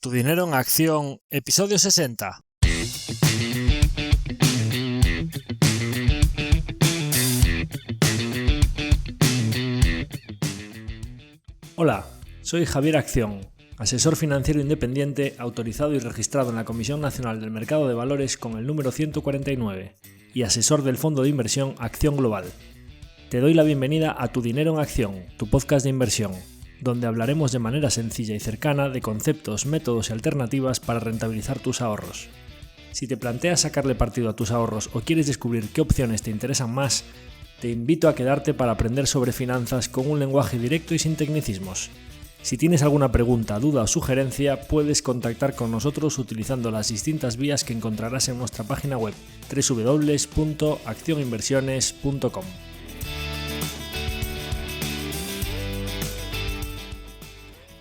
Tu dinero en acción, episodio 60. Hola, soy Javier Acción, asesor financiero independiente autorizado y registrado en la Comisión Nacional del Mercado de Valores con el número 149 y asesor del fondo de inversión Acción Global. Te doy la bienvenida a Tu dinero en acción, tu podcast de inversión, donde hablaremos de manera sencilla y cercana de conceptos, métodos y alternativas para rentabilizar tus ahorros. Si te planteas sacarle partido a tus ahorros o quieres descubrir qué opciones te interesan más, te invito a quedarte para aprender sobre finanzas con un lenguaje directo y sin tecnicismos. Si tienes alguna pregunta, duda o sugerencia, puedes contactar con nosotros utilizando las distintas vías que encontrarás en nuestra página web www.accioninversiones.com.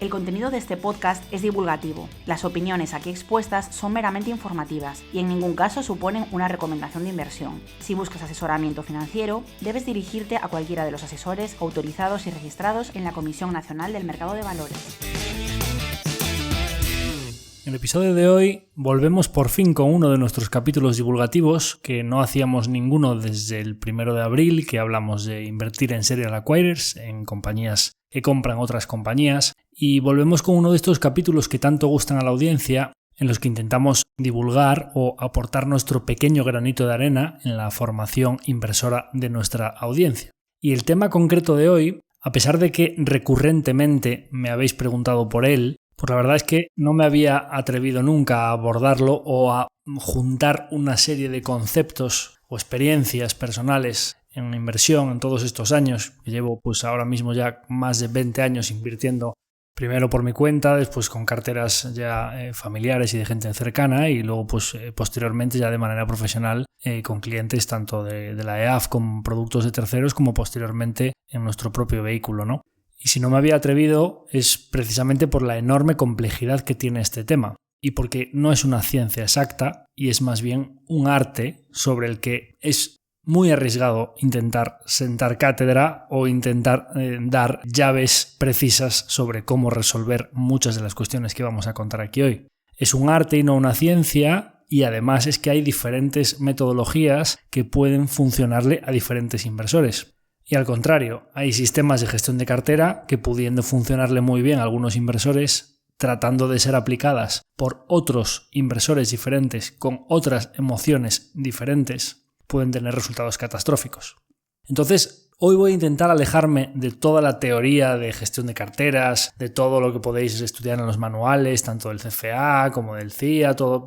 El contenido de este podcast es divulgativo. Las opiniones aquí expuestas son meramente informativas y en ningún caso suponen una recomendación de inversión. Si buscas asesoramiento financiero, debes dirigirte a cualquiera de los asesores autorizados y registrados en la Comisión Nacional del Mercado de Valores. En el episodio de hoy volvemos por fin con uno de nuestros capítulos divulgativos, que no hacíamos ninguno desde el 1 de abril, que hablamos de invertir en serial acquirers, en compañías que compran otras compañías, y volvemos con uno de estos capítulos que tanto gustan a la audiencia, en los que intentamos divulgar o aportar nuestro pequeño granito de arena en la formación inversora de nuestra audiencia. Y el tema concreto de hoy, a pesar de que recurrentemente me habéis preguntado por él, pues la verdad es que no me había atrevido nunca a abordarlo o a juntar una serie de conceptos o experiencias personales en inversión en todos estos años, que llevo pues ahora mismo ya más de 20 años invirtiendo, primero por mi cuenta, después con carteras ya familiares y de gente cercana, y luego pues posteriormente ya de manera profesional con clientes tanto de la EAF con productos de terceros como posteriormente en nuestro propio vehículo, ¿no? Y si no me había atrevido es precisamente por la enorme complejidad que tiene este tema y porque no es una ciencia exacta y es más bien un arte sobre el que es muy arriesgado intentar sentar cátedra o intentar dar llaves precisas sobre cómo resolver muchas de las cuestiones que vamos a contar aquí hoy. Es un arte y no una ciencia, y además es que hay diferentes metodologías que pueden funcionarle a diferentes inversores. Y al contrario, hay sistemas de gestión de cartera que, pudiendo funcionarle muy bien a algunos inversores, tratando de ser aplicadas por otros inversores diferentes con otras emociones diferentes, pueden tener resultados catastróficos. Entonces, hoy voy a intentar alejarme de toda la teoría de gestión de carteras, de todo lo que podéis estudiar en los manuales, tanto del CFA como del CIA, todo,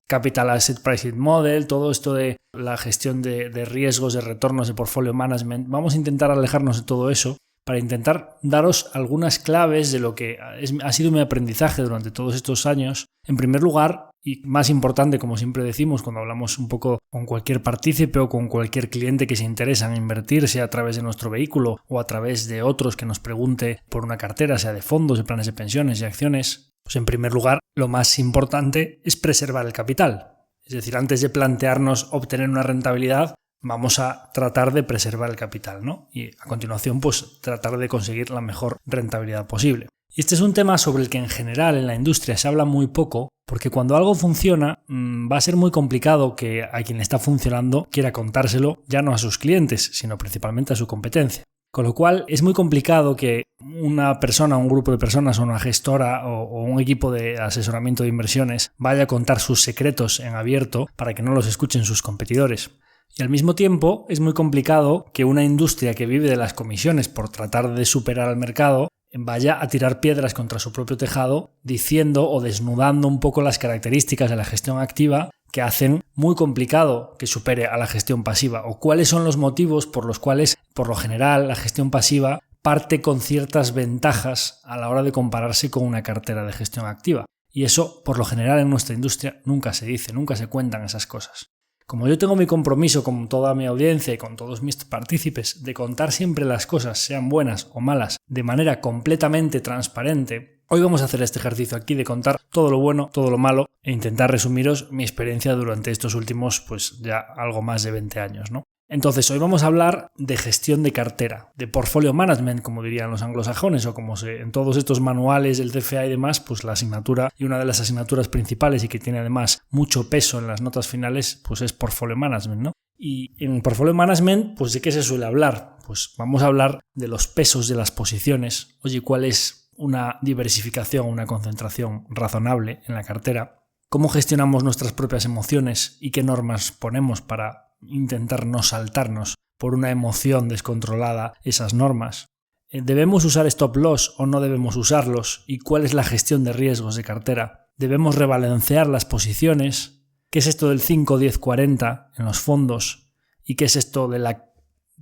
Capital Asset Pricing Model, todo esto de la gestión de riesgos, de retornos, de portfolio management. Vamos a intentar alejarnos de todo eso para intentar daros algunas claves de lo que ha sido mi aprendizaje durante todos estos años. En primer lugar, y más importante, como siempre decimos cuando hablamos un poco con cualquier partícipe o con cualquier cliente que se interesa en invertir, sea a través de nuestro vehículo o a través de otros que nos pregunte por una cartera, sea de fondos, de planes de pensiones, de acciones, pues en primer lugar, lo más importante es preservar el capital. Es decir, antes de plantearnos obtener una rentabilidad, vamos a tratar de preservar el capital, ¿no? Y a continuación, pues tratar de conseguir la mejor rentabilidad posible. Y este es un tema sobre el que en general en la industria se habla muy poco, porque cuando algo funciona va a ser muy complicado que a quien está funcionando quiera contárselo ya no a sus clientes, sino principalmente a su competencia. Con lo cual es muy complicado que una persona, un grupo de personas o una gestora o un equipo de asesoramiento de inversiones vaya a contar sus secretos en abierto para que no los escuchen sus competidores. Y al mismo tiempo es muy complicado que una industria que vive de las comisiones por tratar de superar al mercado vaya a tirar piedras contra su propio tejado diciendo o desnudando un poco las características de la gestión activa que hacen muy complicado que supere a la gestión pasiva, o cuáles son los motivos por los cuales, por lo general, la gestión pasiva parte con ciertas ventajas a la hora de compararse con una cartera de gestión activa. Y eso, por lo general, en nuestra industria nunca se dice, nunca se cuentan esas cosas. Como yo tengo mi compromiso con toda mi audiencia y con todos mis partícipes de contar siempre las cosas, sean buenas o malas, de manera completamente transparente, hoy vamos a hacer este ejercicio aquí de contar todo lo bueno, todo lo malo e intentar resumiros mi experiencia durante estos últimos, pues ya algo más de 20 años, ¿no? Entonces, hoy vamos a hablar de gestión de cartera, de portfolio management, como dirían los anglosajones, o como en todos estos manuales del CFA y demás, pues la asignatura y una de las asignaturas principales y que tiene además mucho peso en las notas finales, pues es portfolio management, ¿no? Y en portfolio management, pues ¿de qué se suele hablar? Pues vamos a hablar de los pesos de las posiciones. Oye, ¿cuál es una diversificación, una concentración razonable en la cartera? ¿Cómo gestionamos nuestras propias emociones y qué normas ponemos para intentar no saltarnos por una emoción descontrolada esas normas? ¿Debemos usar stop loss o no debemos usarlos? ¿Y cuál es la gestión de riesgos de cartera? ¿Debemos rebalancear las posiciones? ¿Qué es esto del 5-10-40 en los fondos? ¿Y qué es esto de la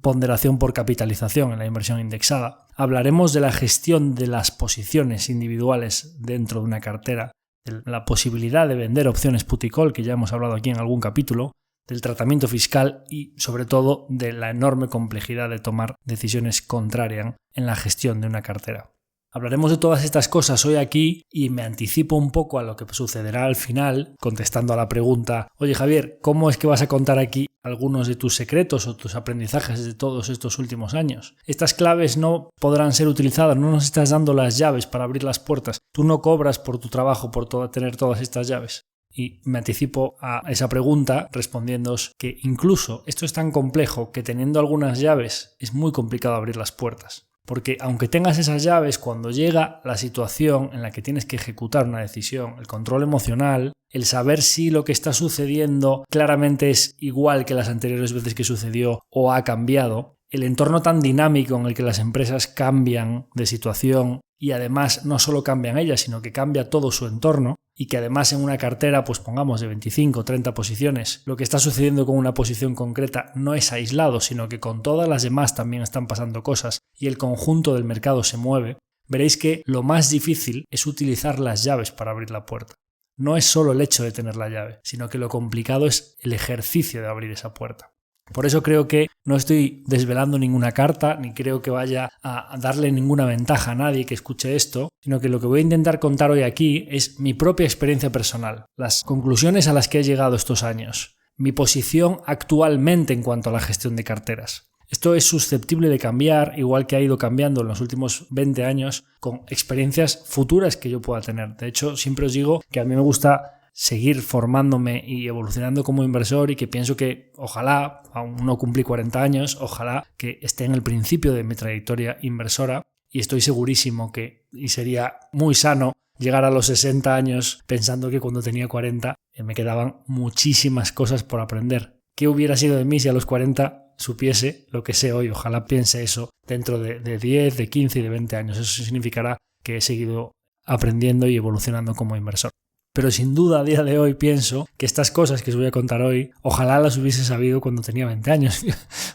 ponderación por capitalización en la inversión indexada? Hablaremos de la gestión de las posiciones individuales dentro de una cartera, de la posibilidad de vender opciones put y call, que ya hemos hablado aquí en algún capítulo, del tratamiento fiscal y, sobre todo, de la enorme complejidad de tomar decisiones contrarias en la gestión de una cartera. Hablaremos de todas estas cosas hoy aquí y me anticipo un poco a lo que sucederá al final, contestando a la pregunta: oye Javier, ¿cómo es que vas a contar aquí algunos de tus secretos o tus aprendizajes de todos estos últimos años? Estas claves no podrán ser utilizadas, no nos estás dando las llaves para abrir las puertas, tú no cobras por tu trabajo por tener todas estas llaves. Y me anticipo a esa pregunta respondiéndoos que incluso esto es tan complejo que teniendo algunas llaves es muy complicado abrir las puertas. Porque aunque tengas esas llaves, cuando llega la situación en la que tienes que ejecutar una decisión, el control emocional, el saber si lo que está sucediendo claramente es igual que las anteriores veces que sucedió o ha cambiado, el entorno tan dinámico en el que las empresas cambian de situación y además no solo cambian ellas, sino que cambia todo su entorno y que además en una cartera, pues pongamos de 25 o 30 posiciones, lo que está sucediendo con una posición concreta no es aislado, sino que con todas las demás también están pasando cosas y el conjunto del mercado se mueve, veréis que lo más difícil es utilizar las llaves para abrir la puerta. No es solo el hecho de tener la llave, sino que lo complicado es el ejercicio de abrir esa puerta. Por eso creo que no estoy desvelando ninguna carta, ni creo que vaya a darle ninguna ventaja a nadie que escuche esto, sino que lo que voy a intentar contar hoy aquí es mi propia experiencia personal, las conclusiones a las que he llegado estos años, mi posición actualmente en cuanto a la gestión de carteras. Esto es susceptible de cambiar, igual que ha ido cambiando en los últimos 20 años, con experiencias futuras que yo pueda tener. De hecho, siempre os digo que a mí me gusta seguir formándome y evolucionando como inversor y que pienso que ojalá, aún no cumplí 40 años, ojalá que esté en el principio de mi trayectoria inversora y estoy segurísimo que, y sería muy sano, llegar a los 60 años pensando que cuando tenía 40 me quedaban muchísimas cosas por aprender. ¿Qué hubiera sido de mí si a los 40 supiese lo que sé hoy? Ojalá piense eso dentro de 10, de 15 y de 20 años. Eso significará que he seguido aprendiendo y evolucionando como inversor. Pero sin duda a día de hoy pienso que estas cosas que os voy a contar hoy, ojalá las hubiese sabido cuando tenía 20 años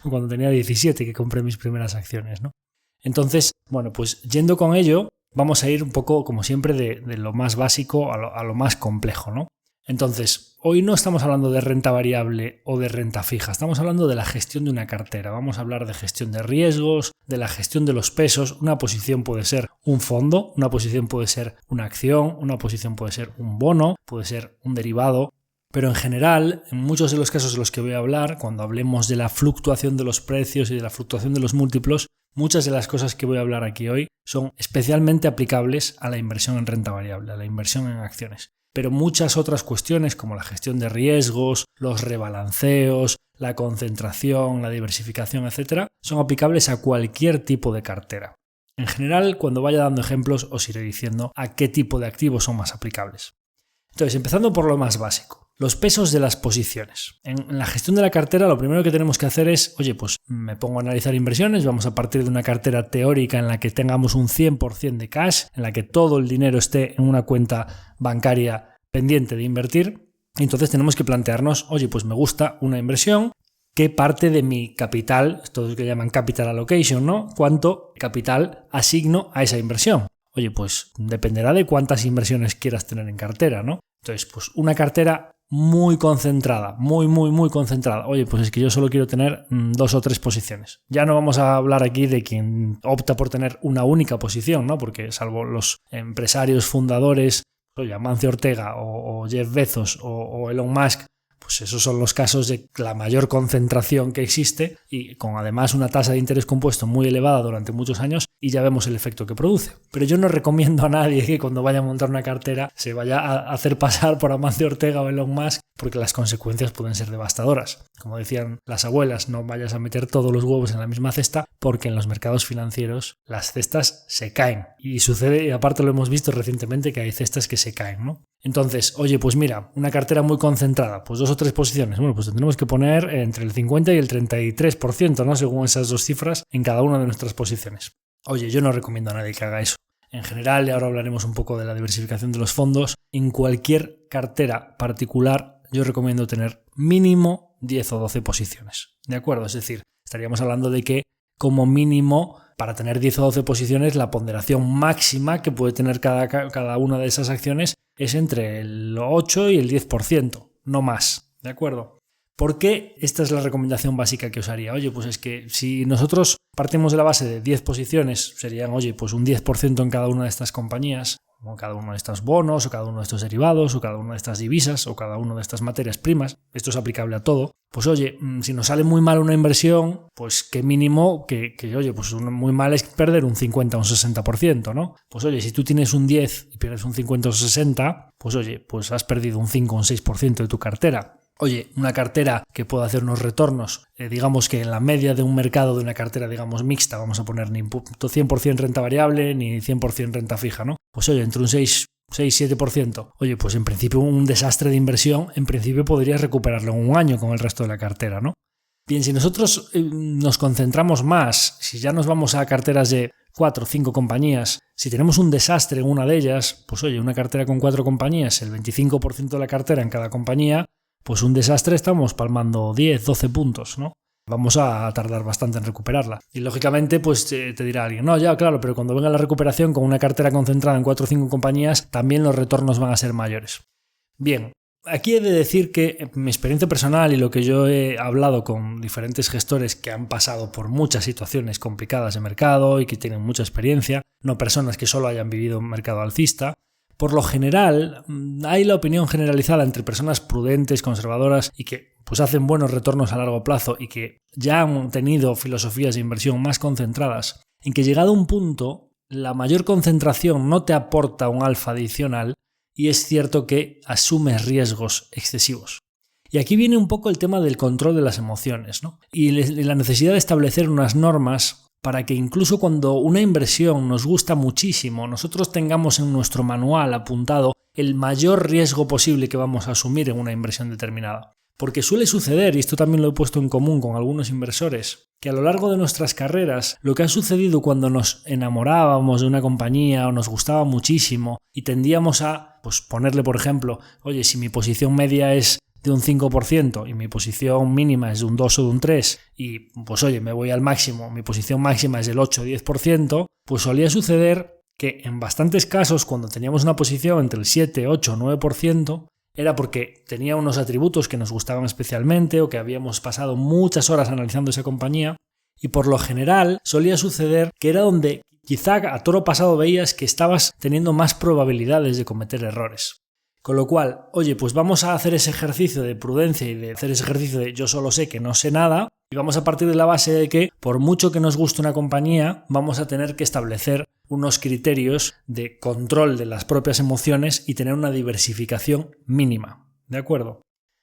o cuando tenía 17 que compré mis primeras acciones, ¿no? Entonces, bueno, pues yendo con ello, vamos a ir un poco, como siempre, de lo más básico a lo más complejo, ¿no? Entonces, hoy no estamos hablando de renta variable o de renta fija, estamos hablando de la gestión de una cartera. Vamos a hablar de gestión de riesgos, de la gestión de los pesos. Una posición puede ser un fondo, una posición puede ser una acción, una posición puede ser un bono, puede ser un derivado. Pero en general, en muchos de los casos de los que voy a hablar, cuando hablemos de la fluctuación de los precios y de la fluctuación de los múltiplos, muchas de las cosas que voy a hablar aquí hoy son especialmente aplicables a la inversión en renta variable, a la inversión en acciones. Pero muchas otras cuestiones como la gestión de riesgos, los rebalanceos, la concentración, la diversificación, etc., son aplicables a cualquier tipo de cartera. En general, cuando vaya dando ejemplos, os iré diciendo a qué tipo de activos son más aplicables. Entonces, empezando por lo más básico, los pesos de las posiciones. En la gestión de la cartera, lo primero que tenemos que hacer es, oye, pues me pongo a analizar inversiones, vamos a partir de una cartera teórica en la que tengamos un 100% de cash, en la que todo el dinero esté en una cuenta bancaria pendiente de invertir. Entonces tenemos que plantearnos, oye, pues me gusta una inversión, ¿qué parte de mi capital, esto es lo que llaman capital allocation, ¿no? ¿Cuánto capital asigno a esa inversión? Oye, pues dependerá de cuántas inversiones quieras tener en cartera, ¿no? Entonces, pues una cartera muy concentrada, muy concentrada. Oye, pues es que yo solo quiero tener 2 o 3 posiciones. Ya no vamos a hablar aquí de quien opta por tener una única posición, ¿no? Porque salvo los empresarios fundadores, oye, Amancio Ortega o Jeff Bezos o Elon Musk, Pues esos son los casos de la mayor concentración que existe y con además una tasa de interés compuesto muy elevada durante muchos años, y ya vemos el efecto que produce. Pero yo no recomiendo a nadie que cuando vaya a montar una cartera se vaya a hacer pasar por Amancio Ortega o Elon Musk, porque las consecuencias pueden ser devastadoras. Como decían las abuelas, no vayas a meter todos los huevos en la misma cesta, porque en los mercados financieros las cestas se caen. Y sucede, y aparte lo hemos visto recientemente, que hay cestas que se caen, ¿no? Entonces, oye, pues mira, una cartera muy concentrada, pues 2 o 3 posiciones. Bueno, pues tenemos que poner entre el 50 y el 33%, ¿no? Según esas dos cifras en cada una de nuestras posiciones. Oye, yo no recomiendo a nadie que haga eso. En general, y ahora hablaremos un poco de la diversificación de los fondos, en cualquier cartera particular yo recomiendo tener mínimo 10 o 12 posiciones. ¿De acuerdo? Es decir, estaríamos hablando de que como mínimo, para tener 10 o 12 posiciones, la ponderación máxima que puede tener cada una de esas acciones es entre el 8 y el 10%, no más. ¿De acuerdo? ¿Por qué esta es la recomendación básica que os haría? Oye, pues es que si nosotros partimos de la base de 10 posiciones, serían, oye, pues un 10% en cada una de estas compañías, o cada uno de estos bonos, o cada uno de estos derivados, o cada una de estas divisas, o cada una de estas materias primas. Esto es aplicable a todo. Pues oye, si nos sale muy mal una inversión, pues qué mínimo que oye, pues muy mal es perder un 50 o un 60%, ¿no? Pues oye, si tú tienes un 10 y pierdes un 50 o 60, pues oye, pues has perdido un 5 o un 6% de tu cartera. Oye, una cartera que pueda hacer unos retornos, digamos que en la media de un mercado de una cartera, digamos, mixta, vamos a poner ni 100% renta variable ni 100% renta fija, ¿no? Pues oye, entre un 6-7%. Oye, pues en principio un desastre de inversión, en principio podrías recuperarlo en un año con el resto de la cartera, ¿no? Bien, si nosotros nos concentramos más, si ya nos vamos a carteras de 4 o 5 compañías, si tenemos un desastre en una de ellas, pues oye, una cartera con 4 compañías, el 25% de la cartera en cada compañía, pues un desastre estamos palmando 10, 12 puntos, ¿no? Vamos a tardar bastante en recuperarla. Y lógicamente, pues te dirá alguien, no, ya, claro, pero cuando venga la recuperación con una cartera concentrada en 4 o 5 compañías, también los retornos van a ser mayores. Bien, aquí he de decir que mi experiencia personal y lo que yo he hablado con diferentes gestores que han pasado por muchas situaciones complicadas de mercado y que tienen mucha experiencia, no personas que solo hayan vivido un mercado alcista, por lo general, hay la opinión generalizada entre personas prudentes, conservadoras y que pues hacen buenos retornos a largo plazo y que ya han tenido filosofías de inversión más concentradas, en que llegado a un punto, la mayor concentración no te aporta un alfa adicional y es cierto que asumes riesgos excesivos. Y aquí viene un poco el tema del control de las emociones, ¿no? Y la necesidad de establecer unas normas para que incluso cuando una inversión nos gusta muchísimo, nosotros tengamos en nuestro manual apuntado el mayor riesgo posible que vamos a asumir en una inversión determinada. Porque suele suceder, y esto también lo he puesto en común con algunos inversores, que a lo largo de nuestras carreras lo que ha sucedido cuando nos enamorábamos de una compañía o nos gustaba muchísimo y tendíamos a ponerle, por ejemplo, oye, si mi posición media es de un 5% y mi posición mínima es de un 2 o de un 3 y pues oye, me voy al máximo, mi posición máxima es del 8 o 10%, pues solía suceder que en bastantes casos cuando teníamos una posición entre el 7, 8 o 9% era porque tenía unos atributos que nos gustaban especialmente o que habíamos pasado muchas horas analizando esa compañía y por lo general solía suceder que era donde quizá a toro pasado veías que estabas teniendo más probabilidades de cometer errores. Con lo cual, oye, pues vamos a hacer ese ejercicio de prudencia y de hacer ese ejercicio de yo solo sé que no sé nada y vamos a partir de la base de que por mucho que nos guste una compañía, vamos a tener que establecer unos criterios de control de las propias emociones y tener una diversificación mínima. ¿De acuerdo?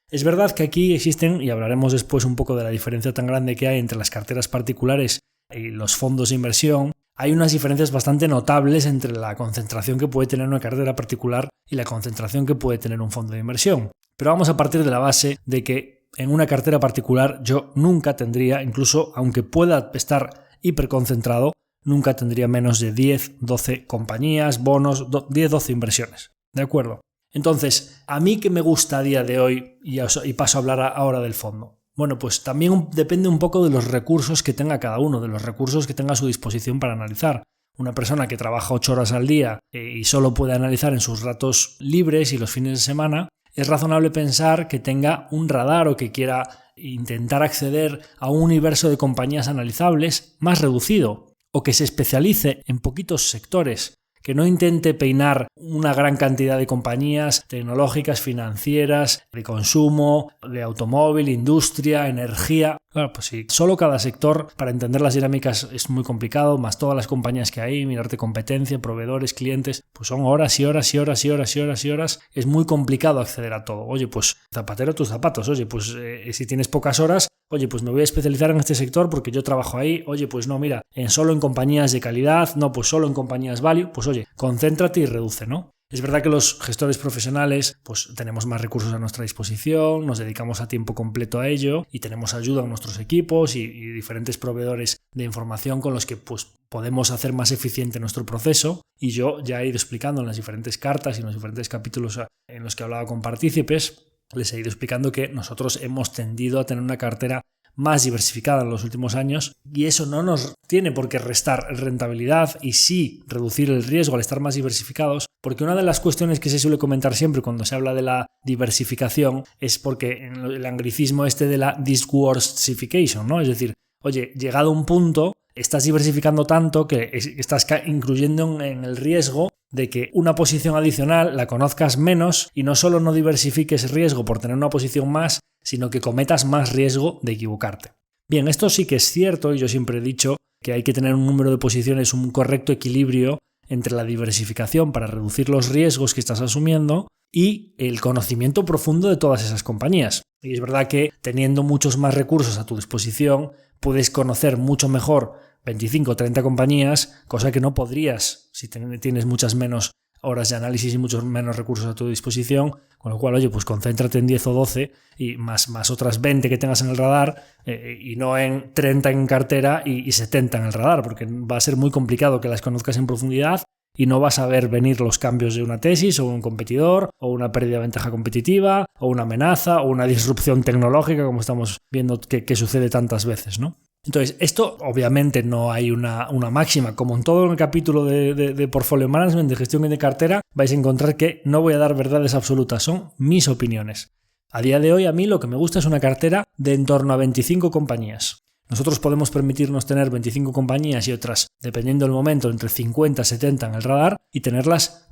Es verdad que aquí existen, y hablaremos después un poco de la diferencia tan grande que hay entre las carteras particulares y los fondos de inversión, hay unas diferencias bastante notables entre la concentración que puede tener una cartera particular y la concentración que puede tener un fondo de inversión. Pero vamos a partir de la base de que en una cartera particular yo nunca tendría, incluso aunque pueda estar hiperconcentrado, nunca tendría menos de 10, 12 compañías, bonos, 10, 12 inversiones. ¿De acuerdo? Entonces, ¿a mí qué me gusta a día de hoy? Y paso a hablar ahora del fondo. Bueno, pues también depende un poco de los recursos que tenga cada uno, de los recursos que tenga a su disposición para analizar. Una persona que trabaja 8 horas al día y solo puede analizar en sus ratos libres y los fines de semana, es razonable pensar que tenga un radar o que quiera intentar acceder a un universo de compañías analizables más reducido o que se especialice en poquitos sectores, que no intente peinar una gran cantidad de compañías tecnológicas, financieras, de consumo, de automóvil, industria, energía. Claro, pues sí, solo cada sector, para entender las dinámicas es muy complicado, más todas las compañías que hay, mirarte competencia, proveedores, clientes, pues son horas y horas y horas y horas y horas y horas. Es muy complicado acceder a todo. Oye, pues zapatero tus zapatos. Oye, pues si tienes pocas horas, oye, pues me voy a especializar en este sector porque yo trabajo ahí. Oye, pues no, mira, solo en compañías de calidad, no, pues solo en compañías value. Pues oye, concéntrate y reduce, ¿no? Es verdad que los gestores profesionales pues tenemos más recursos a nuestra disposición, nos dedicamos a tiempo completo a ello y tenemos ayuda en nuestros equipos y diferentes proveedores de información con los que pues podemos hacer más eficiente nuestro proceso. Y yo ya he ido explicando en las diferentes cartas y en los diferentes capítulos en los que hablaba con partícipes, les he ido explicando que nosotros hemos tendido a tener una cartera más diversificada en los últimos años y eso no nos tiene por qué restar rentabilidad y sí reducir el riesgo al estar más diversificados, porque una de las cuestiones que se suele comentar siempre cuando se habla de la diversificación es porque en el anglicismo de la diversification, ¿no? Es decir, oye, llegado a un punto estás diversificando tanto que estás incluyendo en el riesgo de que una posición adicional la conozcas menos y no solo no diversifiques riesgo por tener una posición más, sino que cometas más riesgo de equivocarte. Bien, esto sí que es cierto y yo siempre he dicho que hay que tener un número de posiciones, un correcto equilibrio entre la diversificación para reducir los riesgos que estás asumiendo y el conocimiento profundo de todas esas compañías. Y es verdad que teniendo muchos más recursos a tu disposición puedes conocer mucho mejor 25 o 30 compañías, cosa que no podrías si tienes muchas menos horas de análisis y muchos menos recursos a tu disposición, con lo cual, oye, pues concéntrate en 10 o 12 y más otras 20 que tengas en el radar y no en 30 en cartera y 70 en el radar, porque va a ser muy complicado que las conozcas en profundidad y no vas a ver venir los cambios de una tesis o un competidor o una pérdida de ventaja competitiva o una amenaza o una disrupción tecnológica como estamos viendo que sucede tantas veces, ¿no? Entonces, esto obviamente no hay una máxima. Como en todo el capítulo de Portfolio Management, de gestión y de cartera, vais a encontrar que no voy a dar verdades absolutas, son mis opiniones. A día de hoy a mí lo que me gusta es una cartera de en torno a 25 compañías. Nosotros podemos permitirnos tener 25 compañías y otras, dependiendo del momento, entre 50 y 70 en el radar y tenerlas,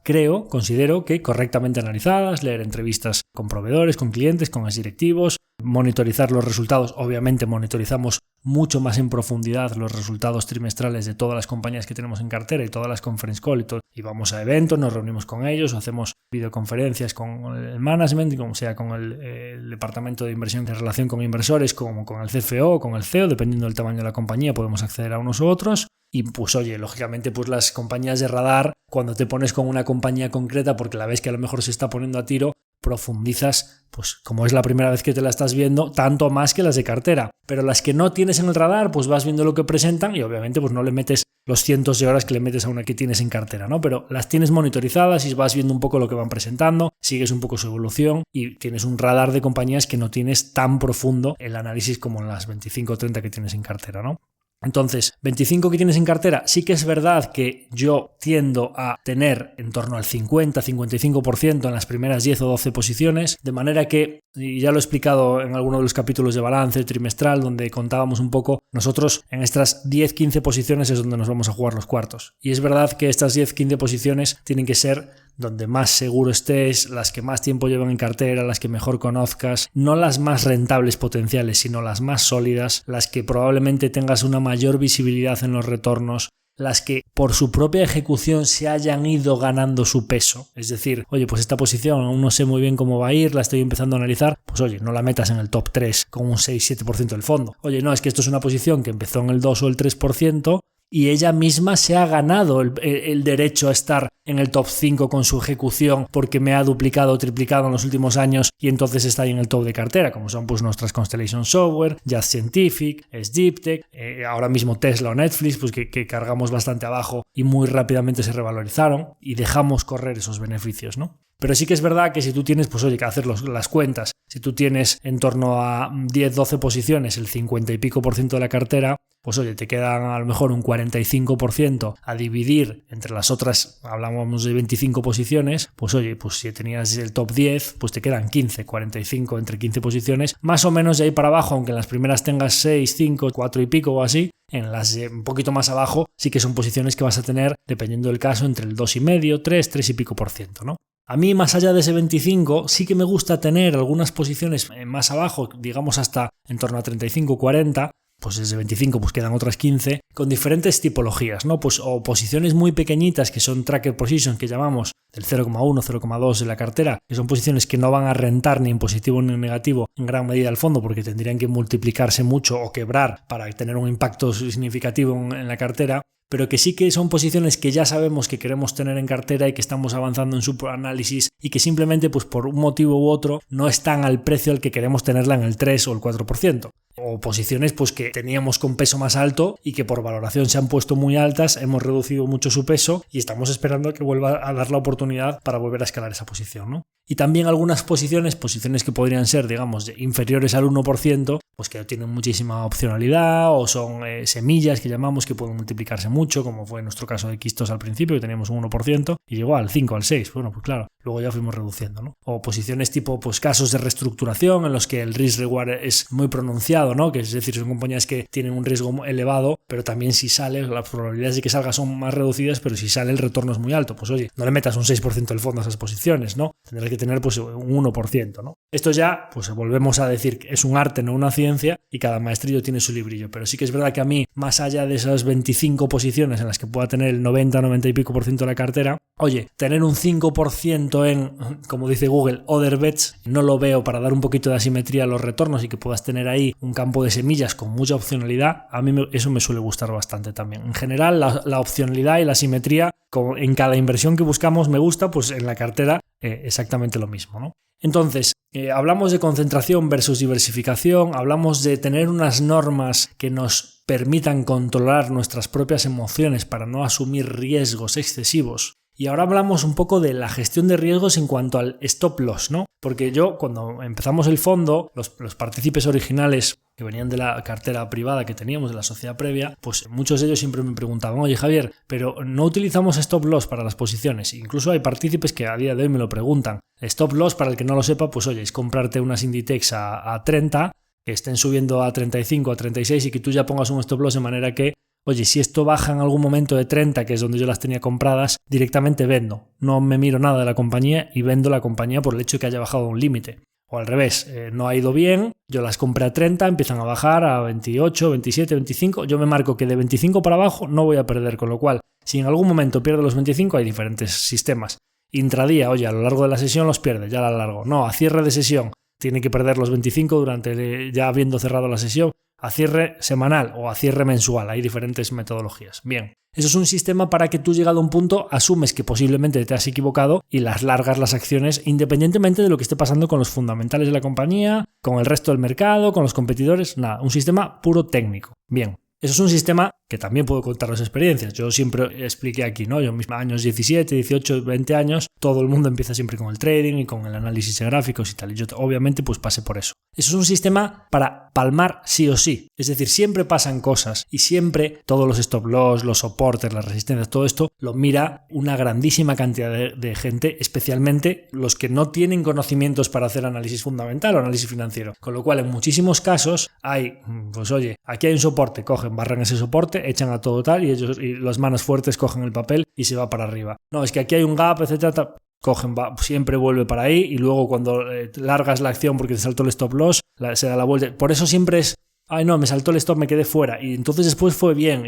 considero que correctamente analizadas, leer entrevistas con proveedores, con clientes, con directivos, monitorizar los resultados. Obviamente monitorizamos mucho más en profundidad los resultados trimestrales de todas las compañías que tenemos en cartera y todas las conference call y vamos a eventos, nos reunimos con ellos, hacemos videoconferencias con el management, como sea con el departamento de inversión de relación con inversores, como con el CFO o con el CEO, dependiendo del tamaño de la compañía podemos acceder a unos u otros. Y pues oye, lógicamente pues las compañías de radar, cuando te pones con una compañía concreta porque la ves que a lo mejor se está poniendo a tiro, profundizas, pues como es la primera vez que te la estás viendo, tanto más que las de cartera. Pero las que no tienes en el radar, pues vas viendo lo que presentan y obviamente pues no le metes los cientos de horas que le metes a una que tienes en cartera, ¿no? Pero las tienes monitorizadas y vas viendo un poco lo que van presentando, sigues un poco su evolución y tienes un radar de compañías que no tienes tan profundo el análisis como en las 25 o 30 que tienes en cartera, ¿no? Entonces, 25 que tienes en cartera, sí que es verdad que yo tiendo a tener en torno al 50-55% en las primeras 10 o 12 posiciones, de manera que, y ya lo he explicado en alguno de los capítulos de balance trimestral, donde contábamos un poco, nosotros en estas 10-15 posiciones es donde nos vamos a jugar los cuartos. Y es verdad que estas 10-15 posiciones tienen que ser donde más seguro estés, las que más tiempo llevan en cartera, las que mejor conozcas, no las más rentables potenciales, sino las más sólidas, las que probablemente tengas una mayor visibilidad en los retornos, las que por su propia ejecución se hayan ido ganando su peso. Es decir, oye, pues esta posición aún no sé muy bien cómo va a ir, la estoy empezando a analizar, pues oye, no la metas en el top 3 con un 6-7% del fondo. Oye, no, es que esto es una posición que empezó en el 2 o el 3%, y ella misma se ha ganado el derecho a estar en el top 5 con su ejecución porque me ha duplicado o triplicado en los últimos años y entonces está ahí en el top de cartera, como son pues nuestras Constellation Software, Just Scientific, Deep Tech, ahora mismo Tesla o Netflix, pues que cargamos bastante abajo y muy rápidamente se revalorizaron y dejamos correr esos beneficios, ¿no? Pero sí que es verdad que si tú tienes, pues oye, que hacer las cuentas, si tú tienes en torno a 10-12 posiciones, el 50 y pico % de la cartera, pues oye, te quedan a lo mejor un 45% a dividir entre las otras, hablábamos de 25 posiciones, pues oye, pues si tenías el top 10, pues te quedan 15, 45 entre 15 posiciones, más o menos de ahí para abajo, aunque en las primeras tengas 6, 5, 4 y pico o así, En las un poquito más abajo sí que son posiciones que vas a tener, dependiendo del caso, entre el 2,5, 3 y pico por ciento, ¿no? A mí, más allá de ese 25, sí que me gusta tener algunas posiciones más abajo, digamos hasta en torno a 35, 40, pues desde 25 pues quedan otras 15, con diferentes tipologías, ¿no? Pues o posiciones muy pequeñitas que son tracker positions, que llamamos del 0,1, 0,2 de la cartera, que son posiciones que no van a rentar ni en positivo ni en negativo en gran medida al fondo, porque tendrían que multiplicarse mucho o quebrar para tener un impacto significativo en la cartera, pero que sí que son posiciones que ya sabemos que queremos tener en cartera y que estamos avanzando en su análisis y que simplemente pues por un motivo u otro no están al precio al que queremos tenerla en el 3 o el 4%. O posiciones pues que teníamos con peso más alto y que por valoración se han puesto muy altas, hemos reducido mucho su peso y estamos esperando a que vuelva a dar la oportunidad para volver a escalar esa posición, ¿no? Y también algunas posiciones que podrían ser, digamos, inferiores al 1%, pues que tienen muchísima opcionalidad o son semillas que llamamos que pueden multiplicarse mucho, como fue en nuestro caso de Quistos al principio, que teníamos un 1% y llegó al 5, al 6. Bueno, pues claro, luego ya fuimos reduciendo, ¿no? O posiciones tipo pues casos de reestructuración en los que el risk reward es muy pronunciado, ¿no? Que es decir, son compañías que tienen un riesgo elevado, pero también si sale, las probabilidades de que salga son más reducidas, pero si sale el retorno es muy alto. Pues oye, no le metas un 6% del fondo a esas posiciones, ¿no? Tendrás que tener pues un 1%, ¿no? Esto ya, pues volvemos a decir que es un arte, no una ciencia, y cada maestrillo tiene su librillo, pero sí que es verdad que a mí, más allá de esas 25 posiciones en las que pueda tener el 90 y pico por ciento de la cartera, oye, tener un 5% en, como dice Google, other bets, no lo veo para dar un poquito de asimetría a los retornos y que puedas tener ahí un campo de semillas con mucha opcionalidad. A mí eso me suele gustar bastante también. En general, la opcionalidad y la asimetría en cada inversión que buscamos me gusta, pues en la cartera exactamente lo mismo, ¿no? Entonces, hablamos de concentración versus diversificación, hablamos de tener unas normas que nos permitan controlar nuestras propias emociones para no asumir riesgos excesivos. Y ahora hablamos un poco de la gestión de riesgos en cuanto al stop loss, ¿no? Porque yo, cuando empezamos el fondo, los partícipes originales que venían de la cartera privada que teníamos, de la sociedad previa, pues muchos de ellos siempre me preguntaban, oye Javier, pero no utilizamos stop loss para las posiciones. Incluso hay partícipes que a día de hoy me lo preguntan. Stop loss, para el que no lo sepa, pues oye, es comprarte unas Inditex a 30, que estén subiendo a 35, a 36 y que tú ya pongas un stop loss de manera que, oye, si esto baja en algún momento de 30, que es donde yo las tenía compradas, directamente vendo. No me miro nada de la compañía y vendo la compañía por el hecho de que haya bajado un límite. O al revés, no ha ido bien, yo las compré a 30, empiezan a bajar a 28, 27, 25, yo me marco que de 25 para abajo no voy a perder, con lo cual, si en algún momento pierdo los 25, hay diferentes sistemas. Intradía, oye, a lo largo de la sesión los pierde, ya a lo largo. No, a cierre de sesión, tiene que perder los 25 durante ya habiendo cerrado la sesión. A cierre semanal o a cierre mensual. Hay diferentes metodologías. Bien, eso es un sistema para que tú, llegado a un punto, asumes que posiblemente te has equivocado y las largas las acciones independientemente de lo que esté pasando con los fundamentales de la compañía, con el resto del mercado, con los competidores. Nada, un sistema puro técnico. Bien. Eso es un sistema que también puedo contar las experiencias. Yo siempre expliqué aquí, ¿no? Yo en mis años 17, 18, 20 años, todo el mundo empieza siempre con el trading y con el análisis de gráficos y tal. Y yo obviamente pues pasé por eso. Eso es un sistema para palmar sí o sí. Es decir, siempre pasan cosas y siempre todos los stop loss, los soportes, las resistencias, todo esto lo mira una grandísima cantidad de gente, especialmente los que no tienen conocimientos para hacer análisis fundamental o análisis financiero. Con lo cual, en muchísimos casos hay, pues oye, aquí hay un soporte, cogen, barran ese soporte, echan a todo tal y ellos y las manos fuertes cogen el papel y se va para arriba. No, es que aquí hay un gap, etcétera, cogen, siempre vuelve para ahí y luego cuando largas la acción porque te saltó el stop loss, se da la vuelta. Por eso siempre es, ay no, me saltó el stop, me quedé fuera y entonces después fue bien.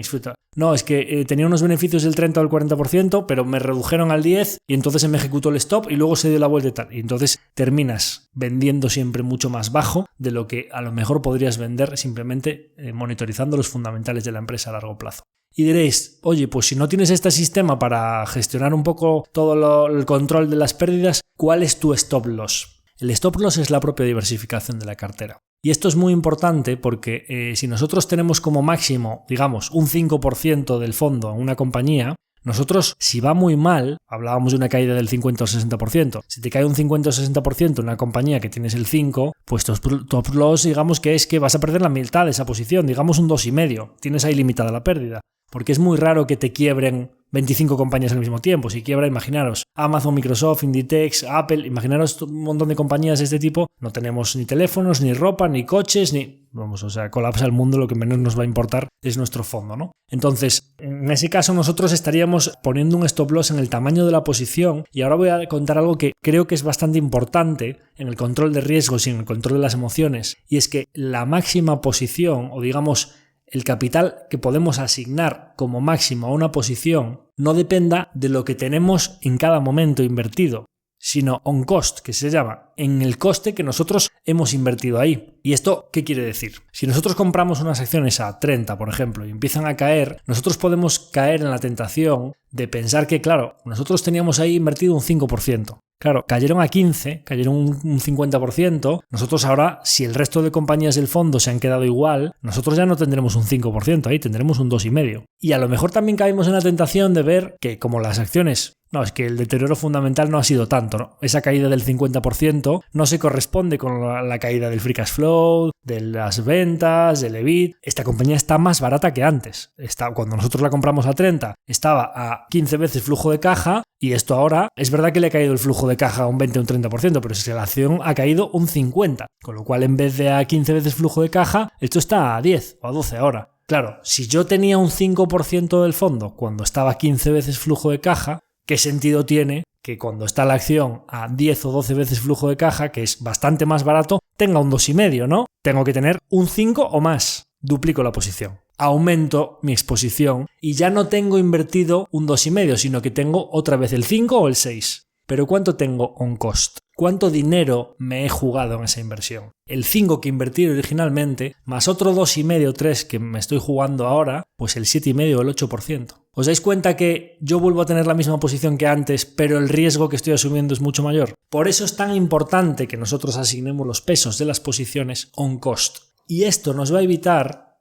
No, es que tenía unos beneficios del 30 o el 40%, pero me redujeron al 10 y entonces se me ejecutó el stop y luego se dio la vuelta y tal. Y entonces terminas vendiendo siempre mucho más bajo de lo que a lo mejor podrías vender simplemente monitorizando los fundamentales de la empresa a largo plazo. Y diréis, oye, pues si no tienes este sistema para gestionar un poco todo el control de las pérdidas, ¿cuál es tu stop loss? El stop loss es la propia diversificación de la cartera. Y esto es muy importante porque si nosotros tenemos como máximo, digamos, un 5% del fondo en una compañía, nosotros, si va muy mal, hablábamos de una caída del 50 o 60%, si te cae un 50 o 60% en una compañía que tienes el 5%, pues tu stop loss, digamos que es que vas a perder la mitad de esa posición, digamos un 2,5%, tienes ahí limitada la pérdida. Porque es muy raro que te quiebren 25 compañías al mismo tiempo. Si quiebra, imaginaros, Amazon, Microsoft, Inditex, Apple, imaginaros un montón de compañías de este tipo, no tenemos ni teléfonos, ni ropa, ni coches, colapsa el mundo, lo que menos nos va a importar es nuestro fondo, ¿no? Entonces, en ese caso nosotros estaríamos poniendo un stop loss en el tamaño de la posición, y ahora voy a contar algo que creo que es bastante importante en el control de riesgos y en el control de las emociones, y es que la máxima posición, o digamos el capital que podemos asignar como máximo a una posición, no dependa de lo que tenemos en cada momento invertido, sino on cost, que se llama, en el coste que nosotros hemos invertido ahí. ¿Y esto qué quiere decir? Si nosotros compramos unas acciones a 30, por ejemplo, y empiezan a caer, nosotros podemos caer en la tentación de pensar que, claro, nosotros teníamos ahí invertido un 5%. Claro, cayeron a 15, cayeron un 50%. Nosotros ahora, si el resto de compañías del fondo se han quedado igual, nosotros ya no tendremos un 5% ahí, tendremos un 2,5%. Y a lo mejor también caímos en la tentación de ver que como las acciones, es que el deterioro fundamental no ha sido tanto, ¿no? Esa caída del 50% no se corresponde con la caída del free cash flow, de las ventas, del EBIT. Esta compañía está más barata que antes. Cuando nosotros la compramos a 30, estaba a 15 veces flujo de caja, y esto ahora, es verdad que le ha caído el flujo de caja a un 20 o un 30%, pero es que la acción ha caído un 50%, con lo cual en vez de a 15 veces flujo de caja, esto está a 10 o a 12 ahora. Claro, si yo tenía un 5% del fondo cuando estaba a 15 veces flujo de caja, ¿qué sentido tiene que cuando está la acción a 10 o 12 veces flujo de caja, que es bastante más barato, tenga un 2,5, ¿no? Tengo que tener un 5 o más. Duplico la posición. Aumento mi exposición y ya no tengo invertido un 2,5, sino que tengo otra vez el 5 o el 6. Pero ¿cuánto tengo on cost? ¿Cuánto dinero me he jugado en esa inversión? El 5 que invertí originalmente, más otro 2,5 o 3 que me estoy jugando ahora, pues el 7,5 o el 8%. ¿Os dais cuenta que yo vuelvo a tener la misma posición que antes, pero el riesgo que estoy asumiendo es mucho mayor? Por eso es tan importante que nosotros asignemos los pesos de las posiciones on cost. Y esto nos va a evitar,